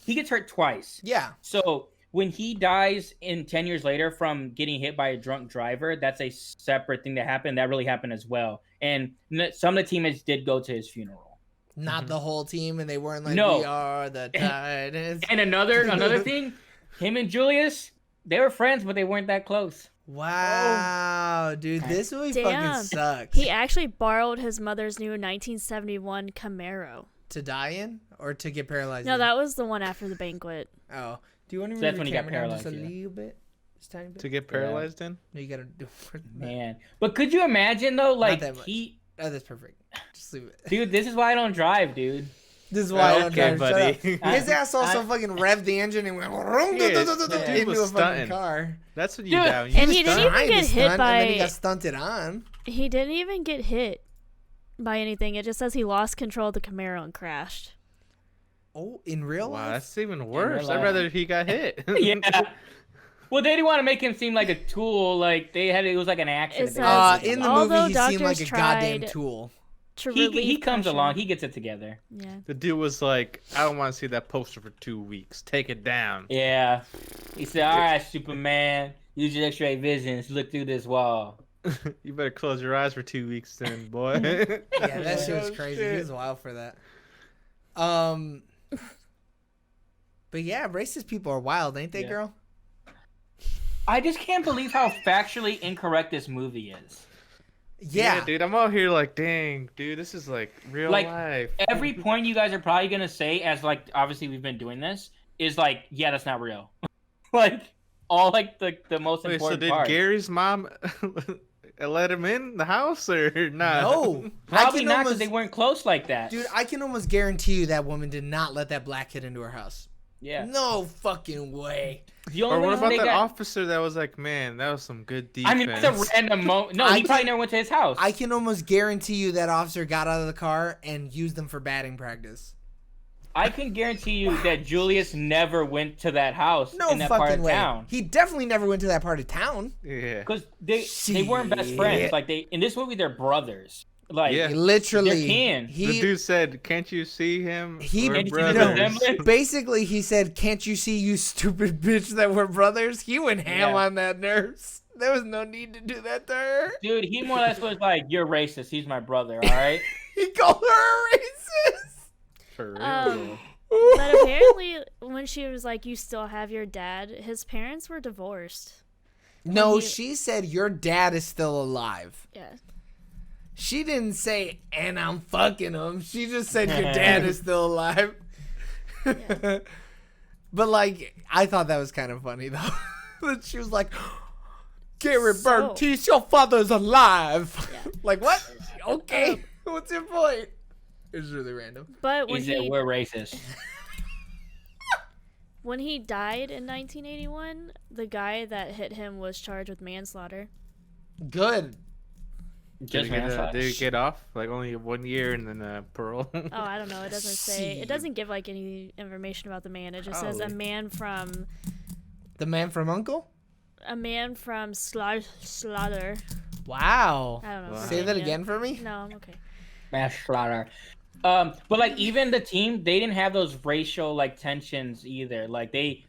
he gets hurt twice. Yeah. So when he dies in 10 years later from getting hit by a drunk driver, that's a separate thing that happened. That really happened as well. And some of the teammates did go to his funeral. Not the whole team, and they weren't like, No. we are the Titans. And another thing, him and Julius, they were friends, but they weren't that close. Wow, dude, this movie fucking Damn. sucks. He actually borrowed his mother's new 1971 Camaro. To die in or to get paralyzed? No, in? that was the one after the banquet. Oh, do you want to move So that's the when he got camera down just a paralyzed, yeah. little bit, just tiny bit? To get paralyzed in? No, you gotta do. Man. But could you imagine though, like that much. Oh, that's perfect. Just leave it. dude, this is why I don't drive, dude. This is why I don't Okay, drive. buddy. Shut up. His ass also fucking revved the engine and went Dude into was a fucking stunting. car. That's what you Dude, do. and he didn't even Trying to get hit stunt, and then he by. got stunted on. He didn't even get hit by anything. It just says he lost control of the Camaro and crashed. Oh, in real Wow, life? that's even worse. life. I'd rather he got hit. Yeah. Well, they didn't want to make him seem like a tool. Like it was like an accident. It They says- didn't make In him the like- Although movie, he seemed like a doctors goddamn tried- tool. To he relieve comes pressure. along. He gets it together. Yeah. The dude was like, I don't want to see that poster for 2 weeks. Take it down. Yeah. He said, "All right, Superman, use your X-ray vision to look through this wall." You better close your eyes for 2 weeks then, boy. Yeah, that shit was Oh, crazy. shit. He was wild for that. But yeah, racist people are wild, ain't they, Yeah. girl? I just can't believe how factually incorrect this movie is. Yeah. dude, I'm out here like, dang, dude, this is like real Like, life. Every point you guys are probably gonna say, as like obviously we've been doing this, is like, yeah, that's not real. Like all like the most Wait, so important did parts. Gary's mom let him in the house or not? No. Probably I can not because almost, they weren't close like that. dude, I can almost guarantee you that woman did not let that black kid into her house. Yeah. No fucking way. The Or only what reason about they that got. officer that was like, man, that was some good defense. I mean, that's a random moment. No, I he probably can- never went to his house. I can almost guarantee you that officer got out of the car and used them for batting practice. I can guarantee you that Julius never went to that house No in that part fucking of way. town. He definitely never went to that part of town. Yeah. Because they weren't best friends. Like in this movie, they're brothers. Like Yeah. Literally, they're kin. The dude said, "Can't you see him? He We're Can't you see the brothers." resemblance? basically he said, "Can't you see, you stupid bitch, that we're brothers?" He went ham Yeah. on that nurse. There was no need to do that to her. Dude, he more or less was like, "You're racist. He's my brother. All right." He called her a racist. For real. But apparently, when she was like, "You still have your dad," his parents were divorced. No, you- she said your dad is still alive. Yeah. She didn't say, "and I'm fucking him." She just said your dad is still alive. Yeah. But like, I thought that was kind of funny though. That she was like, "Gary So- Bertice, your father's alive." Yeah. Like what? Okay, what's your point? It was really random. But He said we're racist. when he died in 1981, the guy that hit him was charged with manslaughter. Good. Just Did manslaughter. he get off? Like only 1 year and then parole? Oh, I don't know. It doesn't say. See. It doesn't give like any information about the man. It just says a Oh. man from The man from Uncle. Slaughter. Wow. I don't know. Wow. his Say name that yet. again for me. No, I'm okay. Mass slaughter. But like even the team, they didn't have those racial like tensions either. Like they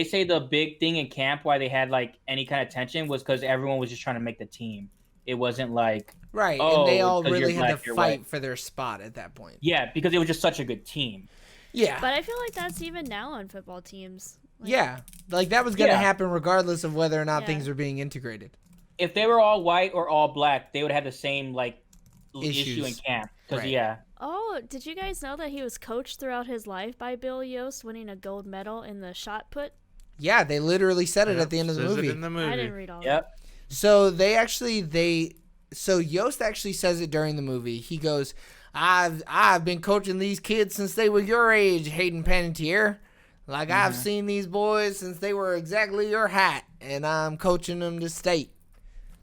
say the big thing in camp why they had like any kind of tension was because everyone was just trying to make the team. It wasn't like Right, Oh, and they all 'cause you're really had black, to you're fight white. for their spot at that point. yeah, because it was just such a good team. Yeah. But I feel like that's even now on football teams. Like, Yeah, like that was gonna Yeah. happen regardless of whether or not Yeah. things are being integrated. If they were all white or all black, they would have the same like issue in Issues. camp. Because Right. yeah, Oh, did you guys know that he was coached throughout his life by Bill Yost, winning a gold medal in the shot put? Yeah, they literally said it at the end of the Says it movie. in the movie. I didn't read all yep. So so Yost actually says it during the movie. He goes, I've been coaching these kids since they were your age, Hayden Panettiere. Like I've seen these boys since they were exactly your height, and I'm coaching them to state.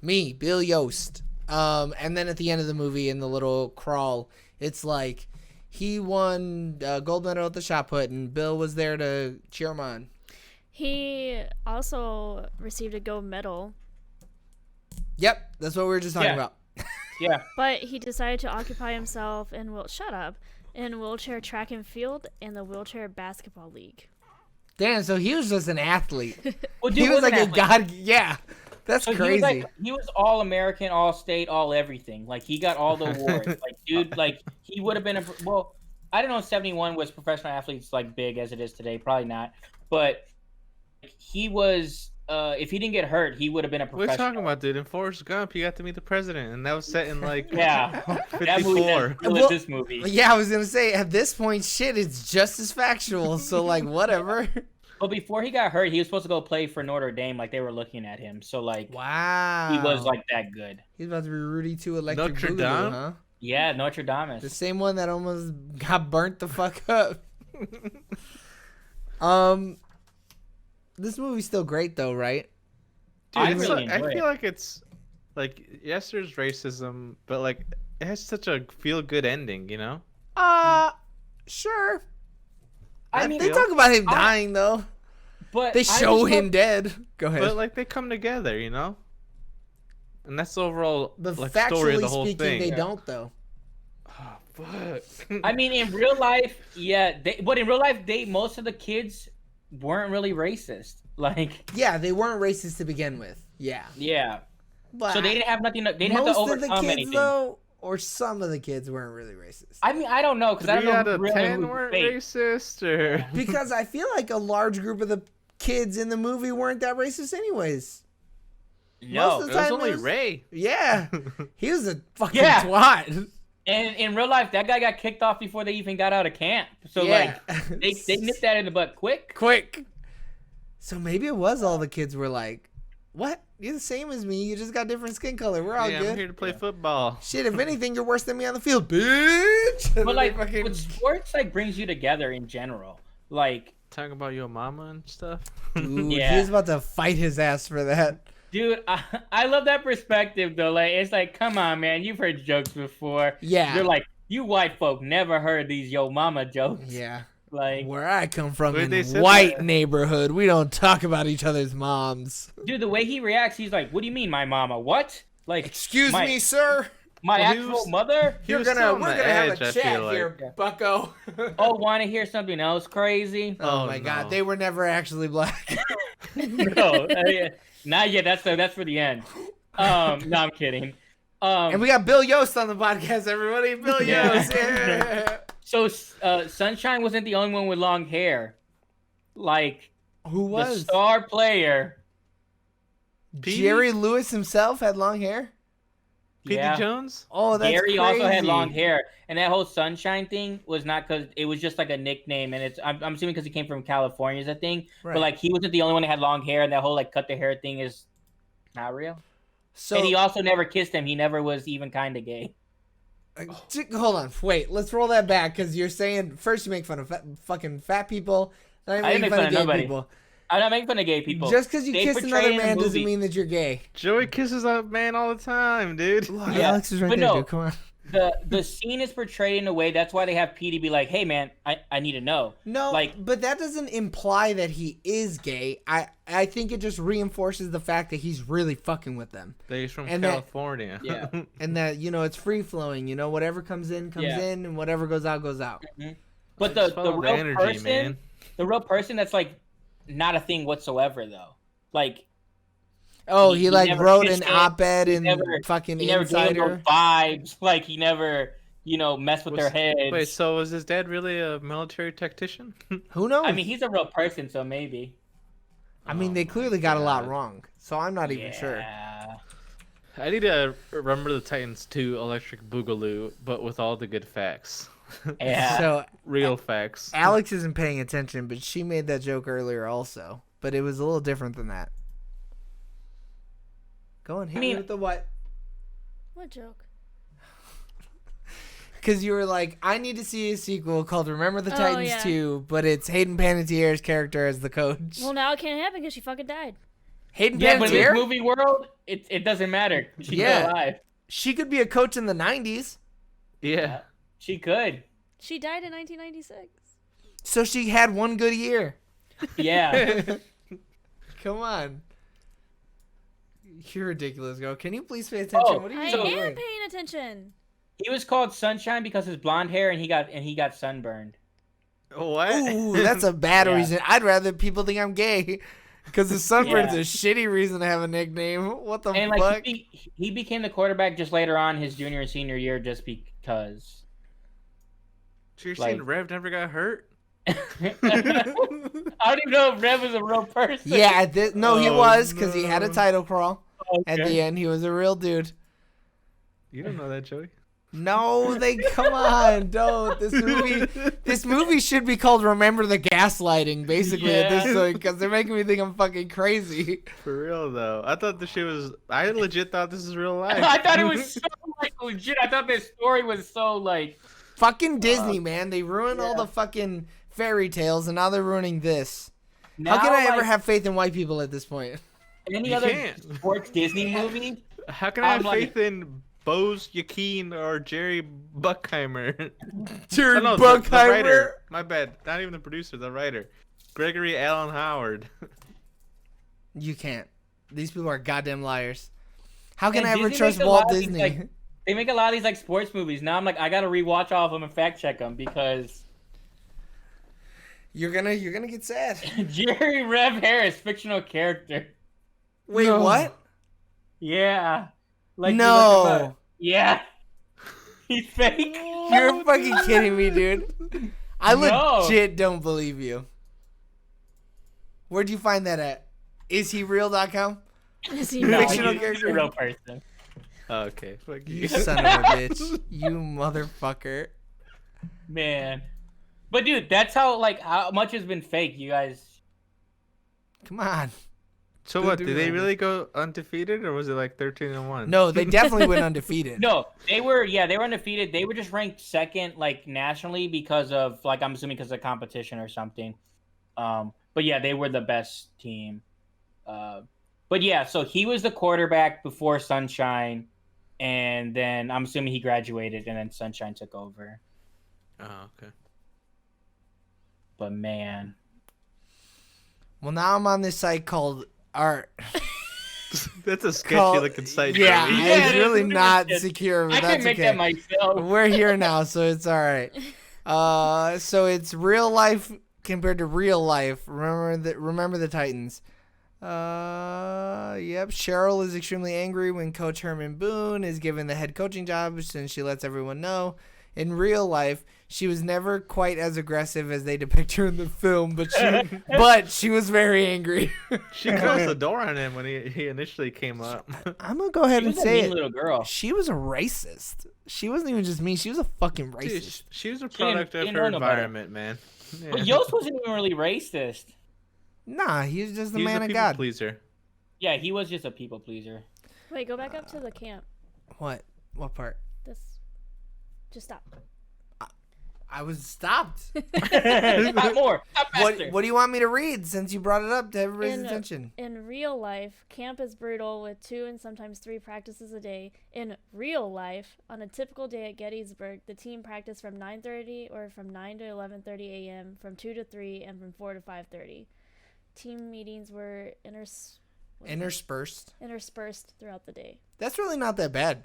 Me, Bill Yost. And then at the end of the movie, in the little crawl, it's like he won a gold medal at the shot put, and Bill was there to cheer him on. He also received a gold medal, Yep, that's what we were just talking Yeah. about. Yeah. but he decided to occupy himself in wheelchair track and field and the wheelchair basketball league. Damn, so he was just an athlete. Well, He was an like a athlete. god. Yeah, that's So crazy. he was all American, all state, all everything. Like he got all the awards. Like dude, like he would have been well. I don't know if 71 was professional athletes like big as it is today. Probably not. But he was. If he didn't get hurt, he would have been a What are you professional. talking about, dude? In Forrest Gump, you got to meet the president, and that was set in like Yeah, that movie. 54. Well, this movie. Yeah, I was gonna say at this point, shit, it's just as factual. So like, whatever. But before he got hurt, he was supposed to go play for Notre Dame. Like they were looking at him. So like Wow. he was like that good. He's about to be Rudy to Electric Notre Boogaloo, Dame? huh? Yeah, Notre Dame. The same one that almost got burnt the fuck up. This movie's still great though, right? Dude, I it's really like, I enjoy feel it. like it's like yes, there's racism, but like it has such a feel good ending, you know? Sure. I They mean, talk about him I- dying though. but They I show just him love- dead. Go ahead. But like they come together, you know? And that's the overall But like story of factually the whole speaking, thing. they don't though. Oh, fuck. I mean, in real life, yeah. But in real life, most of the kids weren't really racist. Like, Yeah, they weren't racist to begin with. Yeah. yeah. But So they didn't have nothing. They didn't have to most of the overcome kids anything. though, or some of the kids weren't really racist. I mean, I don't know because I don't 3 know out who of really 10 who's weren't fake. racist, or Because I feel like a large group of the kids in the movie weren't that racist anyways. No, Most of it the was time only it was- Ray. Yeah. He was a fucking Yeah. twat. and in real life, that guy got kicked off before they even got out of camp. So Yeah. like, they nipped that in the butt quick. Quick. So maybe it was all the kids were like, "What? You're the same as me. You just got different skin color. We're all Yeah, good." I'm here to play football. Shit, if anything, you're worse than me on the field, bitch. And But then like, they fucking- but sports like brings you together in general. Like, Talking about your mama and stuff. Dude, Yeah. he was about to fight his ass for that. dude, I love that perspective though. Like, it's like, come on, man, you've heard jokes before. Yeah. You're like, you white folk never heard these yo mama jokes. Yeah. Like, Where I come from Wait, in they said white that- neighborhood, we don't talk about each other's moms. dude, the way he reacts, he's like, "What do you mean, my mama? What? Like, Excuse my, me, sir. my Well, he actual was- mother? He We're was still on gonna the have edge, a I chat feel like. here, Bucko. Oh, want to hear something else crazy? Oh Oh, my God, no. they were never actually black. No, not yet. That's for the end. No, I'm kidding. And we got Bill Yost on the podcast, everybody. Bill Yeah. Yost. Yeah. So Sunshine wasn't the only one with long hair. Like Who the was? star player. Jerry Lewis himself had long hair. P.D. Yeah. Jones? Oh, that's Gary crazy. also had long hair, and that whole Sunshine thing was not because it was just like a nickname, and I'm assuming because he came from California is a thing. Right. But like he wasn't the only one that had long hair, and that whole like cut the hair thing is not real. So And he also never kissed him. He never was even kind of gay. hold on, wait. Let's roll that back because you're saying first you make fun of fucking fat people, then I you didn't make fun of gay nobody. people. I'm not making fun of gay people. Just because you They kiss portray another in the man doesn't movie- mean that you're gay. Joey kisses a man all the time, dude. Yeah. Alex is right But there, no. dude. Come on. The scene is portrayed in a way that's why they have Petey be like, "Hey man, I need to know." No, Like- but that doesn't imply that he is gay. I think it just reinforces the fact that he's really fucking with them. He's from And that- California. Yeah. And that, it's free flowing, whatever comes in, Yeah. and whatever goes out, goes out. But Just the follow real energy, person, man. the real person that's like not a thing whatsoever though. Like Oh, He- he he like never wrote kissed an him. op-ed He in never- fucking he never gave them Insider. no vibes. Like he never, messed with their heads. Wait, so was his dad really a military tactician? Who knows? I mean, he's a real person, so maybe. they clearly got a lot God. wrong. So I'm not even sure. Yeah. I need to remember the Titans 2 Electric Boogaloo, but with all the good facts. Yeah. So Real facts. Alex isn't paying attention, but she made that joke earlier also. But it was a little different than that. Go on, hit me mean- with the what? What joke? Because you were like, I need to see a sequel called Remember the Oh, Titans yeah. 2, but it's Hayden Panettiere's character as the coach. Well, now it can't happen because she fucking died. Hayden Yeah, but in this Panettiere? movie world, it doesn't matter. She's Yeah. still alive. She could be a coach in the 90s. Yeah. She could. She died in 1996. So she had one good year. Yeah. Come on. You're ridiculous, girl. Can you please pay attention? Oh, What are I you So- am doing? paying attention. He was called Sunshine because his blonde hair and he got sunburned. What? Ooh, that's a bad Yeah. reason. I'd rather people think I'm gay. Because the sunburn's Yeah. a shitty reason to have a nickname. What the And fuck? like he became the quarterback just later on his junior and senior year just because. So you're like- saying Rev never got hurt? I don't even know if Rev is a real person. Yeah, no, he Oh, was because he had a no. title crawl. At Okay. the end, he was a real dude. You don't know that, Joey. No, they come on, don't. This movie should be called Remember the Gaslighting, basically at this Yeah. point, because they're making me think I'm fucking crazy. For real though. I thought the shit was. I legit thought this is real life. I thought it was so like legit. I thought this story was so like. Fucking Disney, man, they ruined all yeah. the fucking fairy tales, and now they're ruining this. Now, How can I ever like, have faith in white people at this point? any You other can't. sports Disney movie? How can I have I'm like- faith in Bose Yakin or Jerry Buckheimer? Jerry Oh, no, the writer. My bad. Not even the producer, the writer. Gregory Allen Howard. You can't. These people are goddamn liars. How can And I ever Disney trust makes a Walt lot of these, Disney? like- They make a lot of these like sports movies. Now I'm like, I gotta rewatch all of them and fact check them because You're gonna get sad. Jerry Rev Harris, fictional character. Wait, No. what? Yeah. Like you No. look him up. Yeah. He's fake. You're fucking kidding me, dude. I No. legit don't believe you. Where'd you find that at? IsHeReal.com? Is he No, Fictional he's character. a real person. Okay. Fuck You you. son of a bitch. You motherfucker. Man. But dude, that's how much has been fake, you guys. Come on. So Don't what? do Did they that. really go undefeated, or was it like 13-1? No, they definitely went undefeated. No, they were undefeated. They were just ranked second like nationally because of like I'm assuming because of competition or something. But yeah, they were the best team. But yeah, so he was the quarterback before Sunshine, and then I'm assuming he graduated and then Sunshine took over. Oh, okay. But man, Well, now I'm on this site called Art. That's a sketchy looking site. Yeah, Joey. Yeah, it's it really is. not secure, I but can that's make okay. that myself. We're here now, so it's all right. So it's real life compared to real life. Remember the Titans. Yep. Cheryl is extremely angry when Coach Herman Boone is given the head coaching job, since she lets everyone know. In real life, she was never quite as aggressive as they depict her in the film, but she was very angry. She closed the door on him when he initially came up. I'm gonna go ahead She and was a say mean it. little girl. She was a racist. She wasn't even just mean. She was a fucking Dude, racist. she was a didn't- product she of didn't her know no better. environment, man. Yeah. But Yost wasn't even really racist. Nah, he was just a He was man a of people God. pleaser. Yeah, he was just a people pleaser. Wait, go back up to the camp. What? What part? This. Just stop. I was stopped. Stop more. Stop faster. What do you want me to read since you brought it up to everybody's attention? In real life, camp is brutal with 2 and sometimes 3 practices a day. In real life, on a typical day at Gettysburg, the team practiced from 9:30 or from 9 to 11:30 a.m., from 2 to 3, and from 4 to 5:30. Team meetings were Interspersed. interspersed throughout the day. That's really not that bad.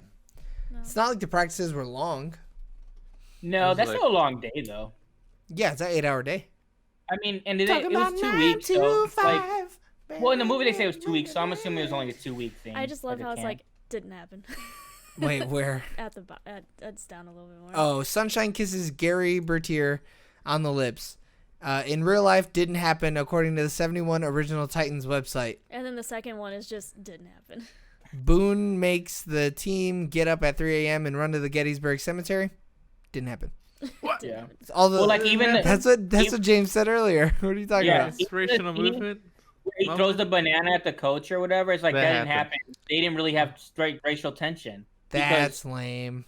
No. It's not like the practices were long. No, was that's like- not a long day though. Yeah, it's an 8-hour day. I mean, and it was 2 weeks. So, like, 5. well, in the movie they say it was 2 weeks, so I'm assuming it was only a 2-week thing. I just love a how it's camp. like, didn't happen. Wait, where? It's down a little bit more. Oh, Sunshine kisses Gary Bertier on the lips. In real life, didn't happen according to the 71 Original Titans website. And then the second one is just didn't happen. Boone makes the team get up at 3 a.m. and run to the Gettysburg Cemetery. Didn't happen. Yeah. It's all the, Well, like, even the- that's what James said earlier. What are you talking Yeah. about? Inspirational Even- movement. He throws the banana at the coach or whatever. It's like That that didn't happened. happen. They didn't really have straight racial tension. That's lame.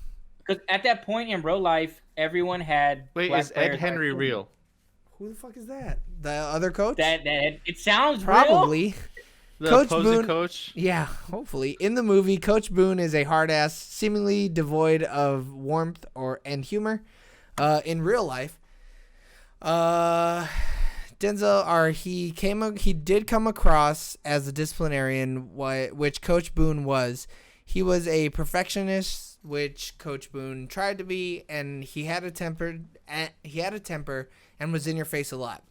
Because at that point in real life, everyone had. Wait, black is Ed players on Henry their team. real? Who the fuck is that? The other coach? That it sounds Probably. The Coach opposing Boone- coach? Yeah, hopefully. In the movie, Coach Boone is a hard ass, seemingly devoid of warmth and humor. In real life, Denzel, he did come across as a disciplinarian, which Coach Boone was. He was a perfectionist, which Coach Boone tried to be, and he had a temper and was in your face a lot.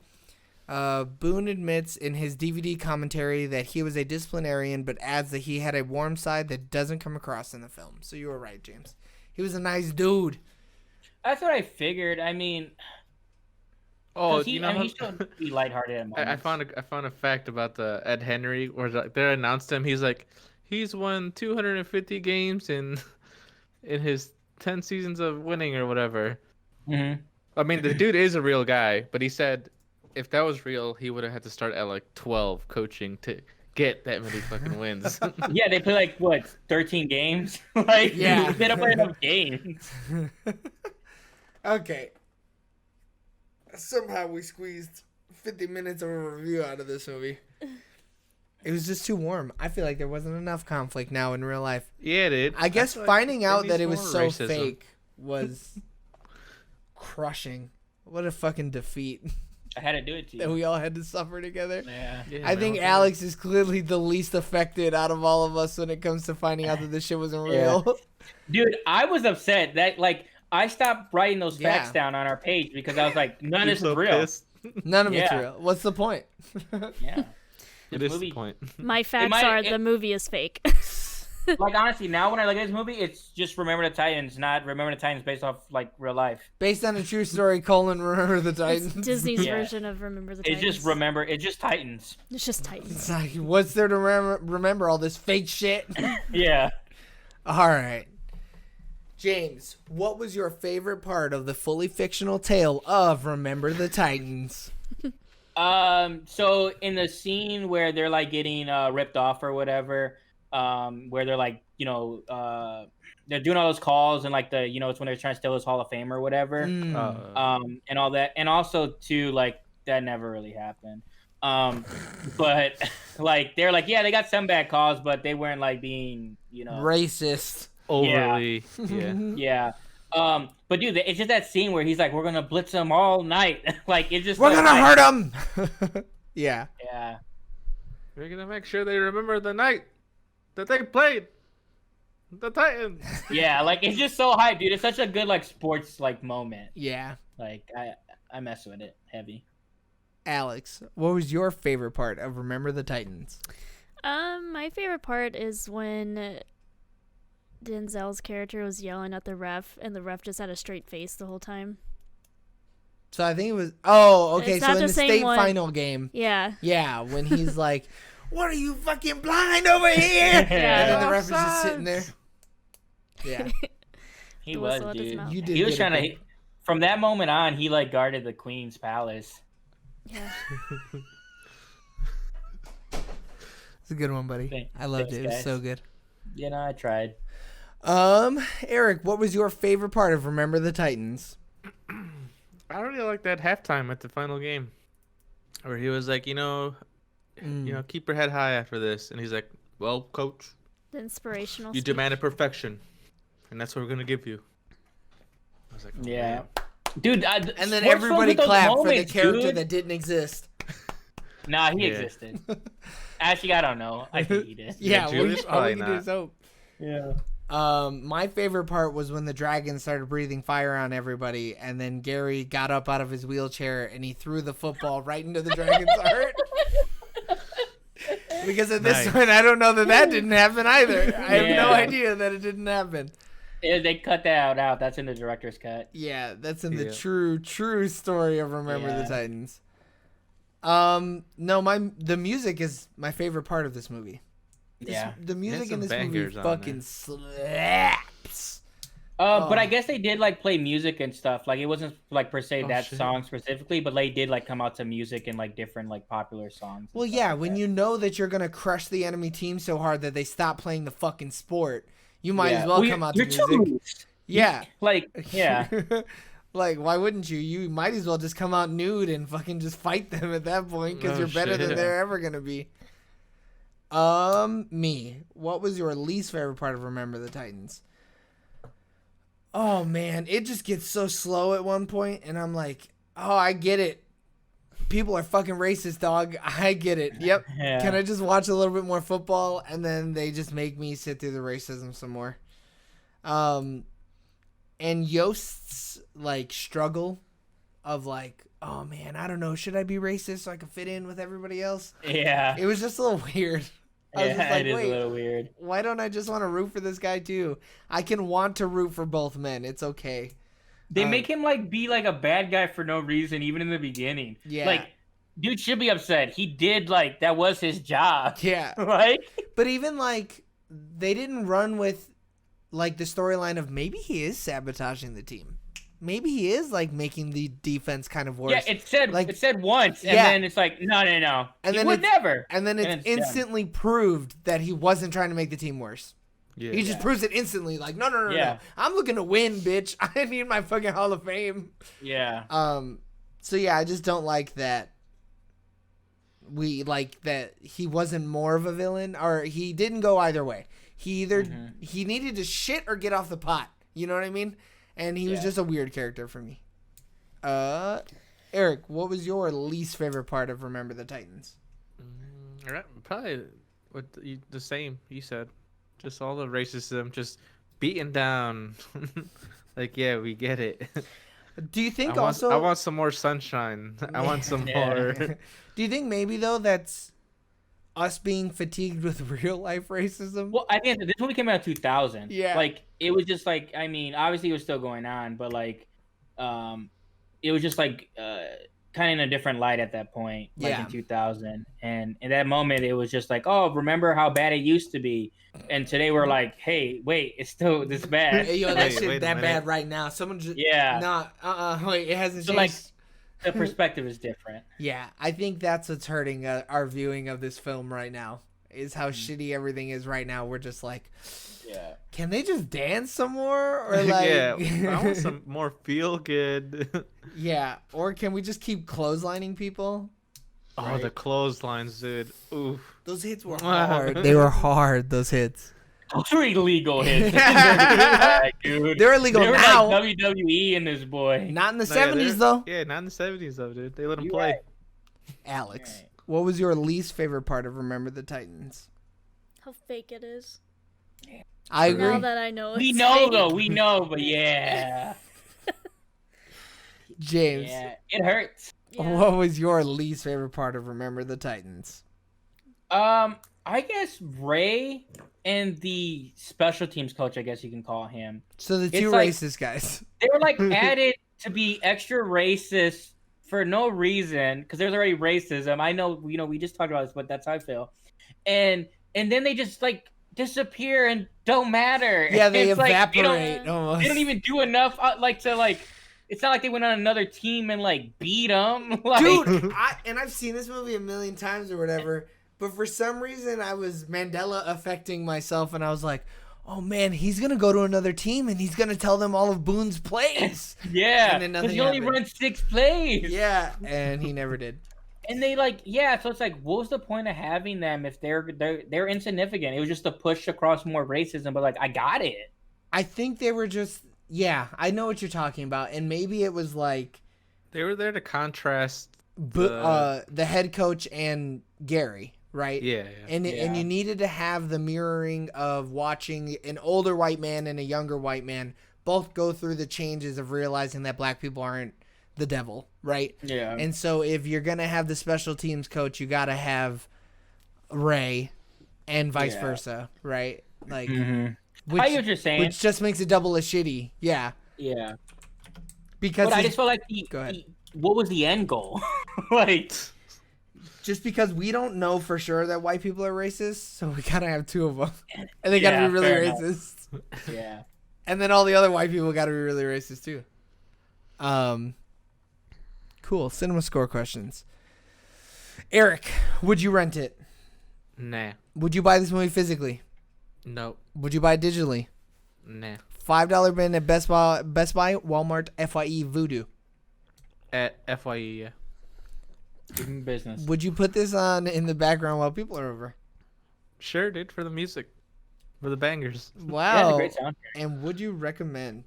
Boone admits in his DVD commentary that he was a disciplinarian, but adds that he had a warm side that doesn't come across in the film. So you were right, James. He was a nice dude. That's what I figured. I mean, Oh, he, you know, I mean, he should be lighthearted at moments. I found a fact about the Ed Henry where like they announced him. He's won 250 games in his 10 seasons of winning or whatever. Mhm. I mean, the dude is a real guy, but he said if that was real, he would have had to start at like 12 coaching to get that many fucking wins. Yeah, they play like what 13 games. Like, Yeah. they don't play enough games. Okay. Somehow we squeezed 50 minutes of a review out of this movie. It was just too warm. I feel like there wasn't enough conflict now in real life. Yeah, dude. I guess feel like finding it out needs that it was more so racism. fake was crushing. What a fucking defeat I had to do it to that you. we all had to suffer together. Yeah. Yeah, I man, think what Alex is clearly the least affected out of all of us when it comes to finding out that this shit wasn't Yeah. real. Dude, I was upset that like I stopped writing those facts Yeah. down on our page because I was like, none of You're this so is real. pissed. None of it's Yeah. real. What's the point? Yeah. It This is the movie- point. My facts might- are it- the movie is fake. Like honestly, now when I look at this movie, it's just Remember the Titans, not Remember the Titans based off like real life. Based on a true story, Remember the It's Titans. Disney's Yeah. version of Remember the It's Titans. just Remember. It's just Titans. It's just Titans. It's like, what's there to remember all this fake shit? Yeah. All right. James, what was your favorite part of the fully fictional tale of Remember the Titans? So in the scene where they're like getting ripped off or whatever, where they're like, they're doing all those calls and like it's when they're trying to steal his Hall of Fame or whatever, Mm. and all that, and also too like that never really happened. But like they're like, yeah, they got some bad calls, but they weren't like being, Racist. Overly. Yeah. yeah. But dude, it's just that scene where he's like, "We're gonna blitz them all night." Like it's just We're so gonna hype. hurt them. Yeah. Yeah. We're gonna make sure they remember the night that they played the Titans. Yeah, like it's just so hype, dude. It's such a good like sports like moment. Yeah. Like I mess with it heavy. Alex, what was your favorite part of Remember the Titans? My favorite part is when Denzel's character was yelling at the ref, and the ref just had a straight face the whole time. So I think it was. Oh, okay. It's So not in the the same state one. final game, Yeah. yeah, when he's like, "What are you fucking blind over here?" And then the ref is just sitting there. Yeah. He The was, whistle at his dude. mouth. You did. He was get trying it, to. From that moment on, he like guarded the Queen's palace. Yeah. It's a good one, buddy. I loved Thanks, it. It was guys. so good. You know, I tried. Eric, what was your favorite part of Remember the Titans? I really like that halftime at the final game, where he was like, keep your head high after this, and he's like, "Well, coach, The inspirational you speech. demanded perfection, and that's what we're gonna give you." I was like, oh, Yeah. man. Dude, And then sports everybody films with those clapped for the moments, character dude. that didn't exist. Nah, he Yeah. existed. Actually, I don't know. I think he did. Yeah, Julius, all we probably can do not. is hope. Yeah. My favorite part was when the dragon started breathing fire on everybody, and then Gary got up out of his wheelchair and he threw the football right into the dragon's heart. Because at this Nice. point, I don't know that didn't happen either. I have no Yeah. idea that it didn't happen. Yeah, they cut that out. That's in the director's cut. Yeah, that's in the Yeah. true story of Remember the Yeah. Titans. No, the music is my favorite part of this movie. Yeah. The music some in this movie bangers on fucking slaps. But I Oh. guess they did like play music and stuff. Like it wasn't like per se Oh, that shit. song specifically, but they did like come out to music and like different like popular songs. and Well, stuff yeah, like when that. you know that you're gonna crush the enemy team so hard that they stop playing the fucking sport, you might Yeah. as well Well, come out to you're music. too loose. Yeah. Like yeah. Like, why wouldn't you? You might as well just come out nude and fucking just fight them at that point because Oh, you're better than shit. they're ever gonna be. Me. What was your least favorite part of Remember the Titans? Oh man, it just gets so slow at one point, and I'm like, oh, I get it. People are fucking racist, dog. I get it. Yep. Yeah. Can I just watch a little bit more football? And then they just make me sit through the racism some more. And Yost's like struggle of like, oh man, I don't know, should I be racist so I can fit in with everybody else? Yeah. It was just a little weird. I was just Yeah, like, it is wait, a little weird. why don't I just want to root for this guy too? I can want to root for both men. It's okay. They Um, make him like be like a bad guy for no reason, even in the beginning. Yeah. Like, dude should be upset. He did like that was his job. Yeah. Like, But even like they didn't run with like the storyline of maybe he is sabotaging the team. Maybe he is like making the defense kind of worse. yeah, it said once, and Yeah. then it's like no. And And then then would it's- never. and then it's and it's done. instantly proved that he wasn't trying to make the team worse. Yeah. He just proves it instantly. Like, no. Yeah. I'm looking to win, bitch. I need my fucking Hall of Fame. Yeah. So yeah, I just don't like that. We like that he wasn't more of a villain, or he didn't go either way. He either he needed to shit or get off the pot. You know what I mean? And he was Yeah. just a weird character for me. Eric, what was your least favorite part of Remember the Titans? Probably the same you said. Just all the racism, just beaten down. Like, yeah, we get it. Do you think I want some more sunshine. I want some Yeah. more. Do you think maybe though that's us being fatigued with real life racism? Well, I think this movie came out in 2000. Yeah. Like it was just like I mean, obviously it was still going on, but like, it was just like kind of in a different light at that point, like Yeah. in 2000. And in that moment, it was just like, oh, remember how bad it used to be, and today we're like, hey, wait, it's still this bad. Hey, yo, that Wait, shit wait a that minute. bad right now. Someone just Yeah. wait, it hasn't So, changed. like, the perspective is different. Yeah, I think that's what's hurting our viewing of this film right now. Is how shitty everything is right now. We're just like, Yeah. can they just dance some more, or like, Yeah, I want some more feel good. yeah, or can we just keep clotheslining people? Oh, Right. the clotheslines, dude. Oof. Those hits were Mwah. hard. They were hard. Those hits. Those were illegal hits. Back, dude. They're illegal They were now. like WWE in this boy. Not in the No, yeah, 70s though. Yeah, not in the 70s though, dude. They let him You play. right. Alex, Right. what was your least favorite part of Remember the Titans? How fake it is. I agree. Now that I know We it's know fake. though. We know, but yeah, James, yeah, it hurts. Yeah. what was your least favorite part of Remember the Titans? I guess Ray and the special teams coach, I guess you can call him. So the It's two like- racist guys. They were like added to be extra racist for no reason because there's already racism. I know, we just talked about this, but that's how I feel. And then they just like disappear and don't matter. Yeah, they It's like, evaporate almost. they don't even do enough to like. It's not like they went on another team and like beat them. Like, Dude, I've seen this movie a million times or whatever, but for some reason I was Mandela affecting myself and I was like, oh man, he's gonna go to another team and he's gonna tell them all of Boone's plays. yeah, And then nothing because he only happened. runs 6 plays. Yeah, and he never did. And they like, yeah, so it's like, what was the point of having them if they're insignificant? It was just a push across more racism, but like, I got it. I think they were just, yeah, I know what you're talking about, and maybe it was like They were there to contrast. the head coach and Gary, right? Yeah, yeah. And Yeah. you needed to have the mirroring of watching an older white man and a younger white man both go through the changes of realizing that black people aren't the devil, right? Yeah. And so if you're going to have the special teams coach, you got to have Ray and vice Yeah. versa, right? Like I which, get what you're saying. which just makes it double as shitty. Yeah. Yeah. Because But I he's- just felt like Go ahead. what was the end goal? Like, just because we don't know for sure that white people are racist, so we got to have two of them. And they got to Yeah, be really fair enough. racist. yeah. And then all the other white people got to be really racist too. Cool. Cinema score questions. Eric, would you rent it? Nah. Would you buy this movie physically? Nope. Would you buy it digitally? Nah. $5 bin at Best Buy, Walmart, FYE, Voodoo. At FYE, yeah. Give me business. Would you put this on in the background while people are over? Sure, dude, for the music. For the bangers. Yeah, it's a Wow. great soundtrack. And would you recommend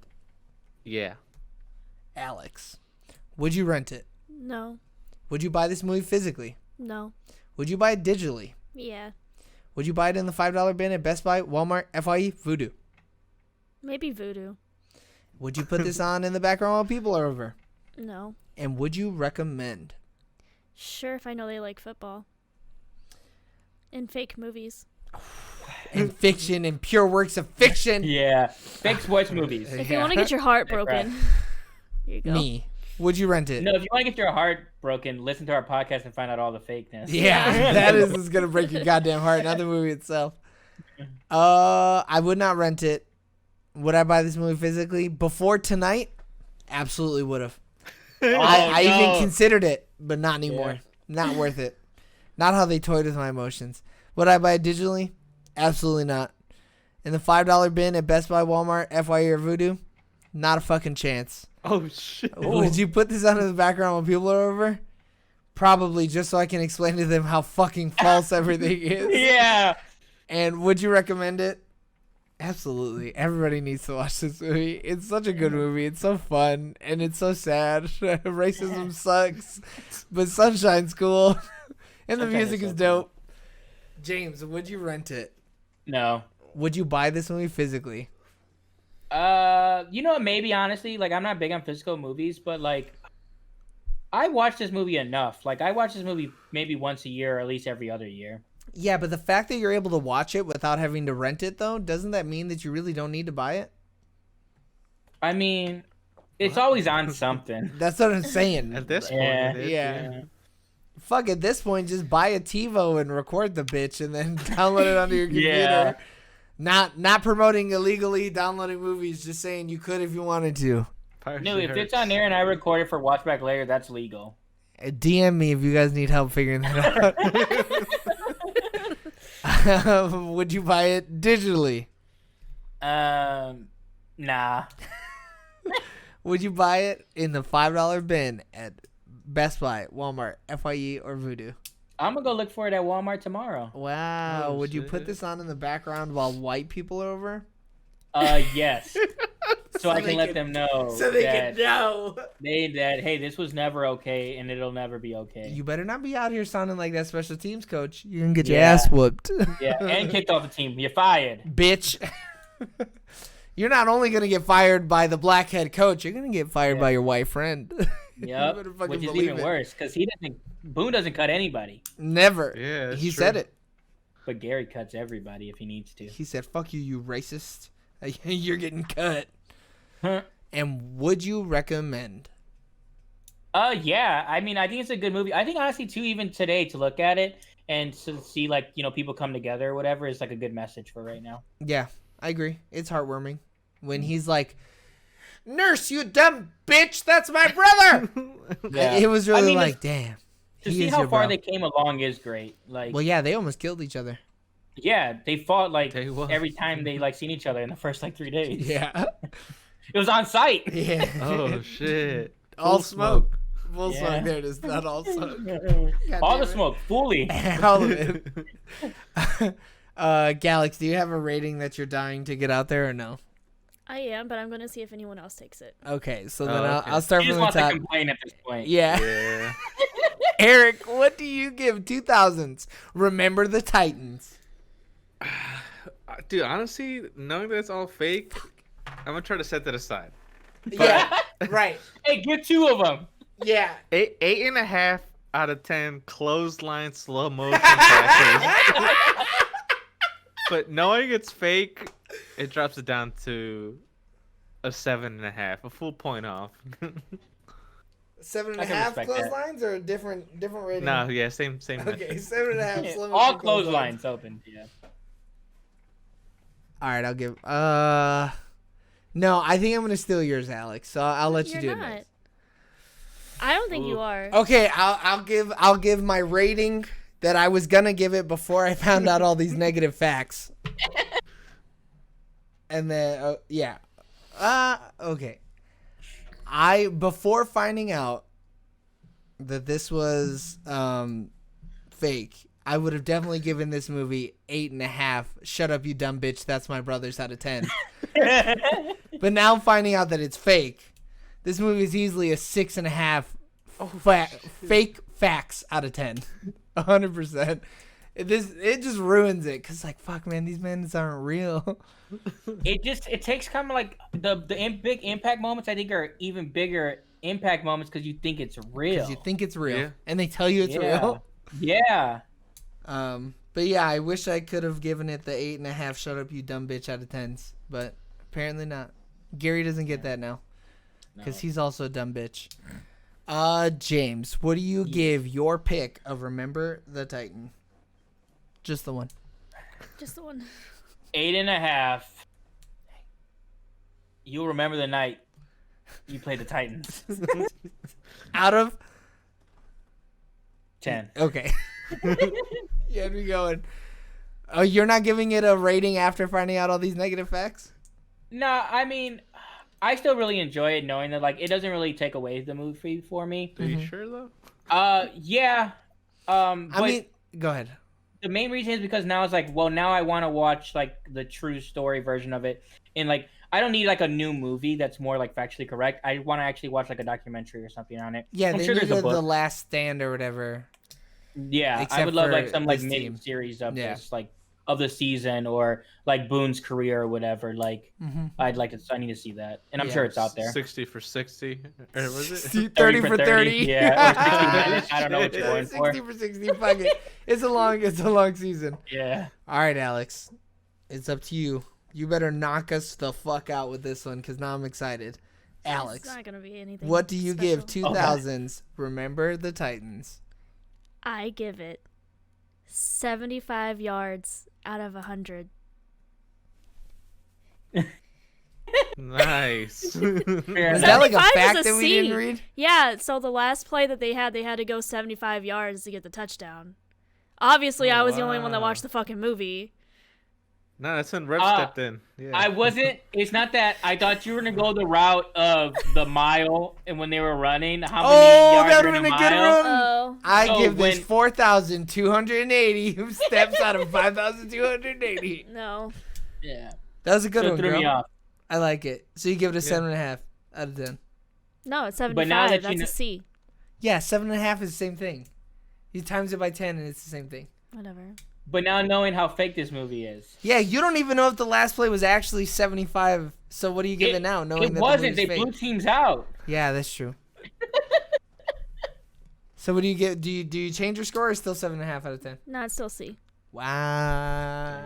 Yeah. Alex? Would you rent it? No. Would you buy this movie physically? No. Would you buy it digitally? Yeah. Would you buy it in the $5 bin at Best Buy, Walmart, FYE, Voodoo? Maybe Voodoo. Would you put this on in the background while people are over? No. And would you recommend? Sure, if I know they like football. And fake movies. And fiction and pure works of fiction. Yeah. Fake sports movies. If Yeah. you want to get your heart Right. broken, here you go. Me. Would you rent it? No, if you want to get your heart broken, listen to our podcast and find out all the fakeness. Yeah, that is gonna break your goddamn heart, not the movie itself. I would not rent it. Would I buy this movie physically before tonight? Absolutely would have. I no. even considered it, but not anymore. Not worth it. Not how they toyed with my emotions. Would I buy it digitally? Absolutely not. In the $5 bin at Best Buy, Walmart, FYE, or Voodoo? Not a fucking chance. Oh, shit. Would you put this on in the background when people are over? Probably, just so I can explain to them how fucking false everything is. Yeah. And would you recommend it? Absolutely. Everybody needs to watch this movie. It's such a good movie. It's so fun and it's so sad. Racism sucks, but Sunshine's cool, and the Sunshine music is is so cool. dope. James, would you rent it? No. Would you buy this movie physically? You know what, maybe honestly, like I'm not big on physical movies, but like I watch this movie enough. Like I watch this movie maybe once a year or at least every other year. Yeah, but the fact that you're able to watch it without having to rent it, though, doesn't that mean that you really don't need to buy it? I mean, it's always on something. That's what I'm saying. At this Yeah. point, it is, Yeah. Fuck, at this point, just buy a TiVo and record the bitch and then download it onto your computer. Yeah. Not promoting illegally downloading movies, just saying you could if you wanted to. Piracy No, if it's hurts. on there and I record it for watch back later, that's legal. DM me if you guys need help figuring that out. Would you buy it digitally? Nah. Would you buy it in the $5 bin at Best Buy, Walmart, FYE, or Voodoo? I'm gonna go look for it at Walmart tomorrow. Wow. Oh, Would you put shit. this on in the background while white people are over? Yes. So I they can let can- them know So they that can know. hey, this was never okay, and it'll never be okay. You better not be out here sounding like that special teams coach. You're gonna get your Yeah. ass whooped. Yeah, and kicked off the team. You're fired. Bitch. You're not only gonna get fired by the black head coach, you're gonna get fired Yeah. by your white friend. You Yep. better fucking Which is believe even it. worse because Boone doesn't cut anybody, Never. Yeah, that's He true. said it. but Gary cuts everybody if he needs to. He said, "Fuck you, you racist. You're getting cut." Huh. And would you recommend? Yeah. I mean, I think it's a good movie. I think honestly, too, even today to look at it and to see like people come together or whatever is like a good message for right now. Yeah, I agree. It's heartwarming when he's like, "Nurse, you dumb bitch, that's my brother." Yeah. It was really I mean, like, damn. To he see is how your far bro. they came along is great. Like, Well, yeah, they almost killed each other. yeah, they fought like Day one. every time they like seen each other in the first like 3 days. Yeah. It was on site. Yeah. Oh shit! All Full smoke. Full Yeah. smoke. There it is. Not all smoke. All damn the it. smoke, fully. All of it. Galax, do you have a rating that you're dying to get out there or no? I am, but I'm gonna see if anyone else takes it. Okay, so then okay. I'll start He from just the wants to top. complain at this point. Yeah. Yeah. Eric, what do you give 2000s? Remember the Titans. Dude, honestly, knowing that it's all fake, I'm gonna try to set that aside. Yeah. Right. Hey, get 2 of them. Yeah. 8.5 out of 10 clothesline slow motion tackles. But knowing it's fake, it drops it down to a 7.5, a full point off. 7.5 I can respect that. clotheslines or a different rating? No, yeah, same. Okay, 7.5 slow All motion clotheslines open. Yeah. All right, I'll give. No, I think I'm gonna steal yours, Alex. So I'll let you You're do it not. next. I don't think you Ooh. are. Okay, I'll give my rating that I was gonna give it before I found out all these negative facts. And then yeah. Okay. Before finding out that this was fake, I would have definitely given this movie 8.5. Shut up, you dumb bitch. That's my brother's out of 10. But now finding out that it's fake, this movie is easily a 6.5. Fake facts out of 10. 100%. It just ruins it because like fuck, man, these men aren't real. It takes kind of like the big impact moments. I think are even bigger impact moments because you think it's real. Because you think it's real, Yeah. and they tell you it's Yeah. real. Yeah. But yeah, I wish I could have given it the 8.5. Shut up, you dumb bitch out of 10s, but apparently not. Gary doesn't get that now because No. he's also a dumb bitch. James, what do you give your pick of Remember the Titan? Just the one. Just the one. 8.5. You'll remember the night you played the Titans. Out of 10. okay. You had me going. Oh, you're not giving it a rating after finding out all these negative facts? No, I mean, I still really enjoy it knowing that like it doesn't really take away the movie for me. Are you sure though? Yeah. I But mean, go ahead. the main reason is because now it's like, well, now I want to watch like the true story version of it, and like I don't need like a new movie that's more like factually correct. I want to actually watch like a documentary or something on it. Yeah, I'm they sure there's needed a book. The Last Stand or whatever. Yeah, Except I would love for like some like this team. mini series of Yeah. this like of the season or like Boone's career or whatever. Like I need to see that, and I'm Yeah. sure it's out there. 60 for 60, or was it? 30 for 30. Yeah, or 60 minutes. I don't know what you're going for. 60 for 60. Fuck it. It's a long season. Yeah. All right, Alex. It's up to you. You better knock us the fuck out with this one because now I'm excited. Alex, It's not gonna be anything. what do you give special. 2000s Remember the Titans? I give it 75 yards out of 100. Nice. Fair Is enough. that like a 75 is fact a that we C. didn't read? Yeah, so the last play that they had to go 75 yards to get the touchdown. Obviously, Oh, I was the only one that wow. watched the fucking movie. No, that's when Rep Uh, stepped in. Yeah. I wasn't. It's not that. I thought you were gonna go the route of the mile, and when they were running, how many Oh, yards that are would in have a been a good mile? run. Oh. I So give this when- 4,280 steps out of 5,280. No. Yeah. That was a good So it one, threw me girl. off. I like it. So you give it a Yeah. 7.5 out of 10. No, it's But now 75. that you That's know- a C. Yeah, 7.5 is the same thing. You times it by 10 and it's the same thing. Whatever. But now knowing how fake this movie is. Yeah, you don't even know if the last play was actually 75. So what do you give it now? Knowing It that wasn't. the They movie's blew fake? teams out. Yeah, that's true. So what do you get? Do you change your score or still 7.5 out of 10? No, it's still C. Wow.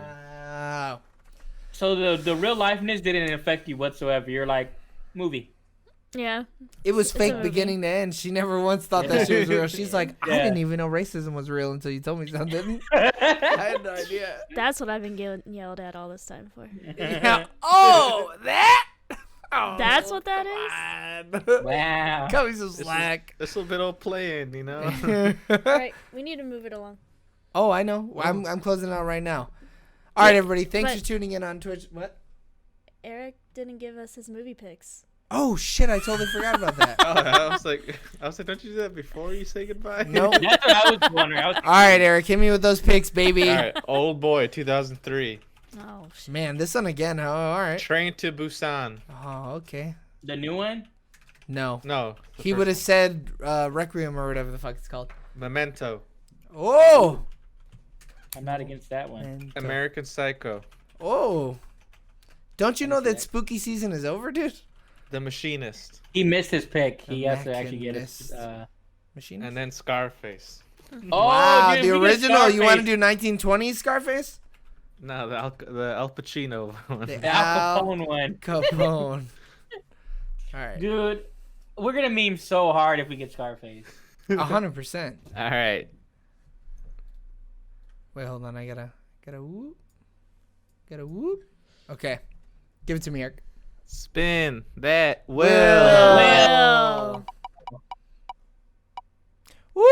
So the real lifeness didn't affect you whatsoever. You're like, movie. Yeah. It was It's a fake movie. beginning to end. She never once thought that shit was real. She's like, I Yeah. didn't even know racism was real until you told me something. I had no idea. That's what I've been yelled at all this time for. Yeah. Oh, that? Oh, That's what that is? is? Wow. Cut me some slack. This little bit of playing, you know. All right, we need to move it along. Oh, I know. I'm closing out right now. All right, everybody. Thanks but- for tuning in on Twitch. What? Eric didn't give us his movie picks. Oh shit! I totally forgot about that. Oh, I was like, don't you do that before you say goodbye? Nope. That's what I was wondering. I was All right, Eric, hit me with those picks, baby. All right, Old Boy, 2003. Oh, shit. Man, this one again. Oh, all right. Train to Busan. Oh, okay. the new one. No, No. the he first would have said Requiem or whatever the fuck it's called. one. Memento. Oh. I'm not against that one. And, American Psycho. oh. Don't you know Let me see that spooky season is over, dude? The Machinist. He missed his pick. He has to actually get Machinist. his. Machine. And then Scarface. Oh, wow, dude, the we did original. You want to Scarface. do 1920s Scarface? No, the Al Pacino one. The The Al Capone one. Capone. All right. Dude, we're gonna meme so hard if we get Scarface. 100%. All right. Wait, hold on. I gotta whoop. Gotta whoop. Okay. Give it to me, Eric. Spin that wheel. Well, Woo!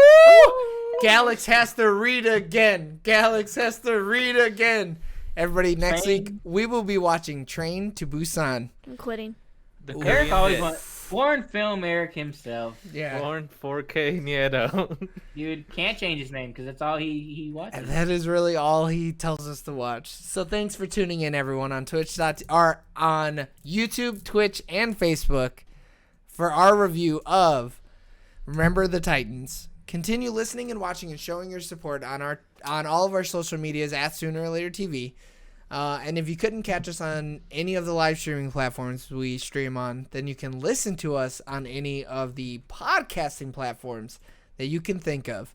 Galax has to read again. Galax has to read again. Everybody, next Train. week we will be watching Train to Busan. I'm quitting. The Ooh. Eric Korean always hit. wants foreign film. Eric himself, Yeah. Born 4K Nieto. dude, can't change his name because that's all he And watches. that is really all he tells us to watch. So thanks for tuning in, everyone, on Twitch or on YouTube, Twitch, and Facebook for our review of Remember the Titans. Continue listening and watching and showing your support on all of our social medias at Sooner or Later TV. And if you couldn't catch us on any of the live streaming platforms we stream on, then you can listen to us on any of the podcasting platforms that you can think of.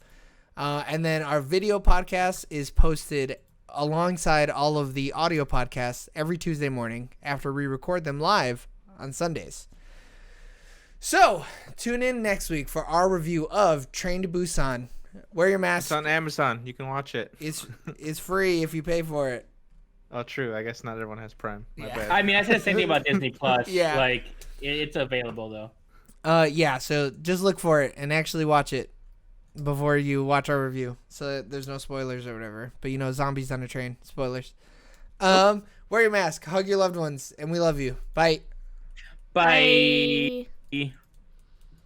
And then our video podcast is posted alongside all of the audio podcasts every Tuesday morning after we record them live on Sundays. So, tune in next week for our review of Train to Busan. Wear your It's mask. on Amazon. You can watch it. It's free if you pay for it. Oh, true. I guess not everyone has Prime. My Yeah. bad. I mean, I said the same thing about Disney Plus. Yeah. like it's available though. Yeah, so just look for it and actually watch it before you watch our review. So that there's no spoilers or whatever. But you know, zombies on a train. Spoilers. Wear your mask, hug your loved ones, and we love you. Bye. Bye. Bye.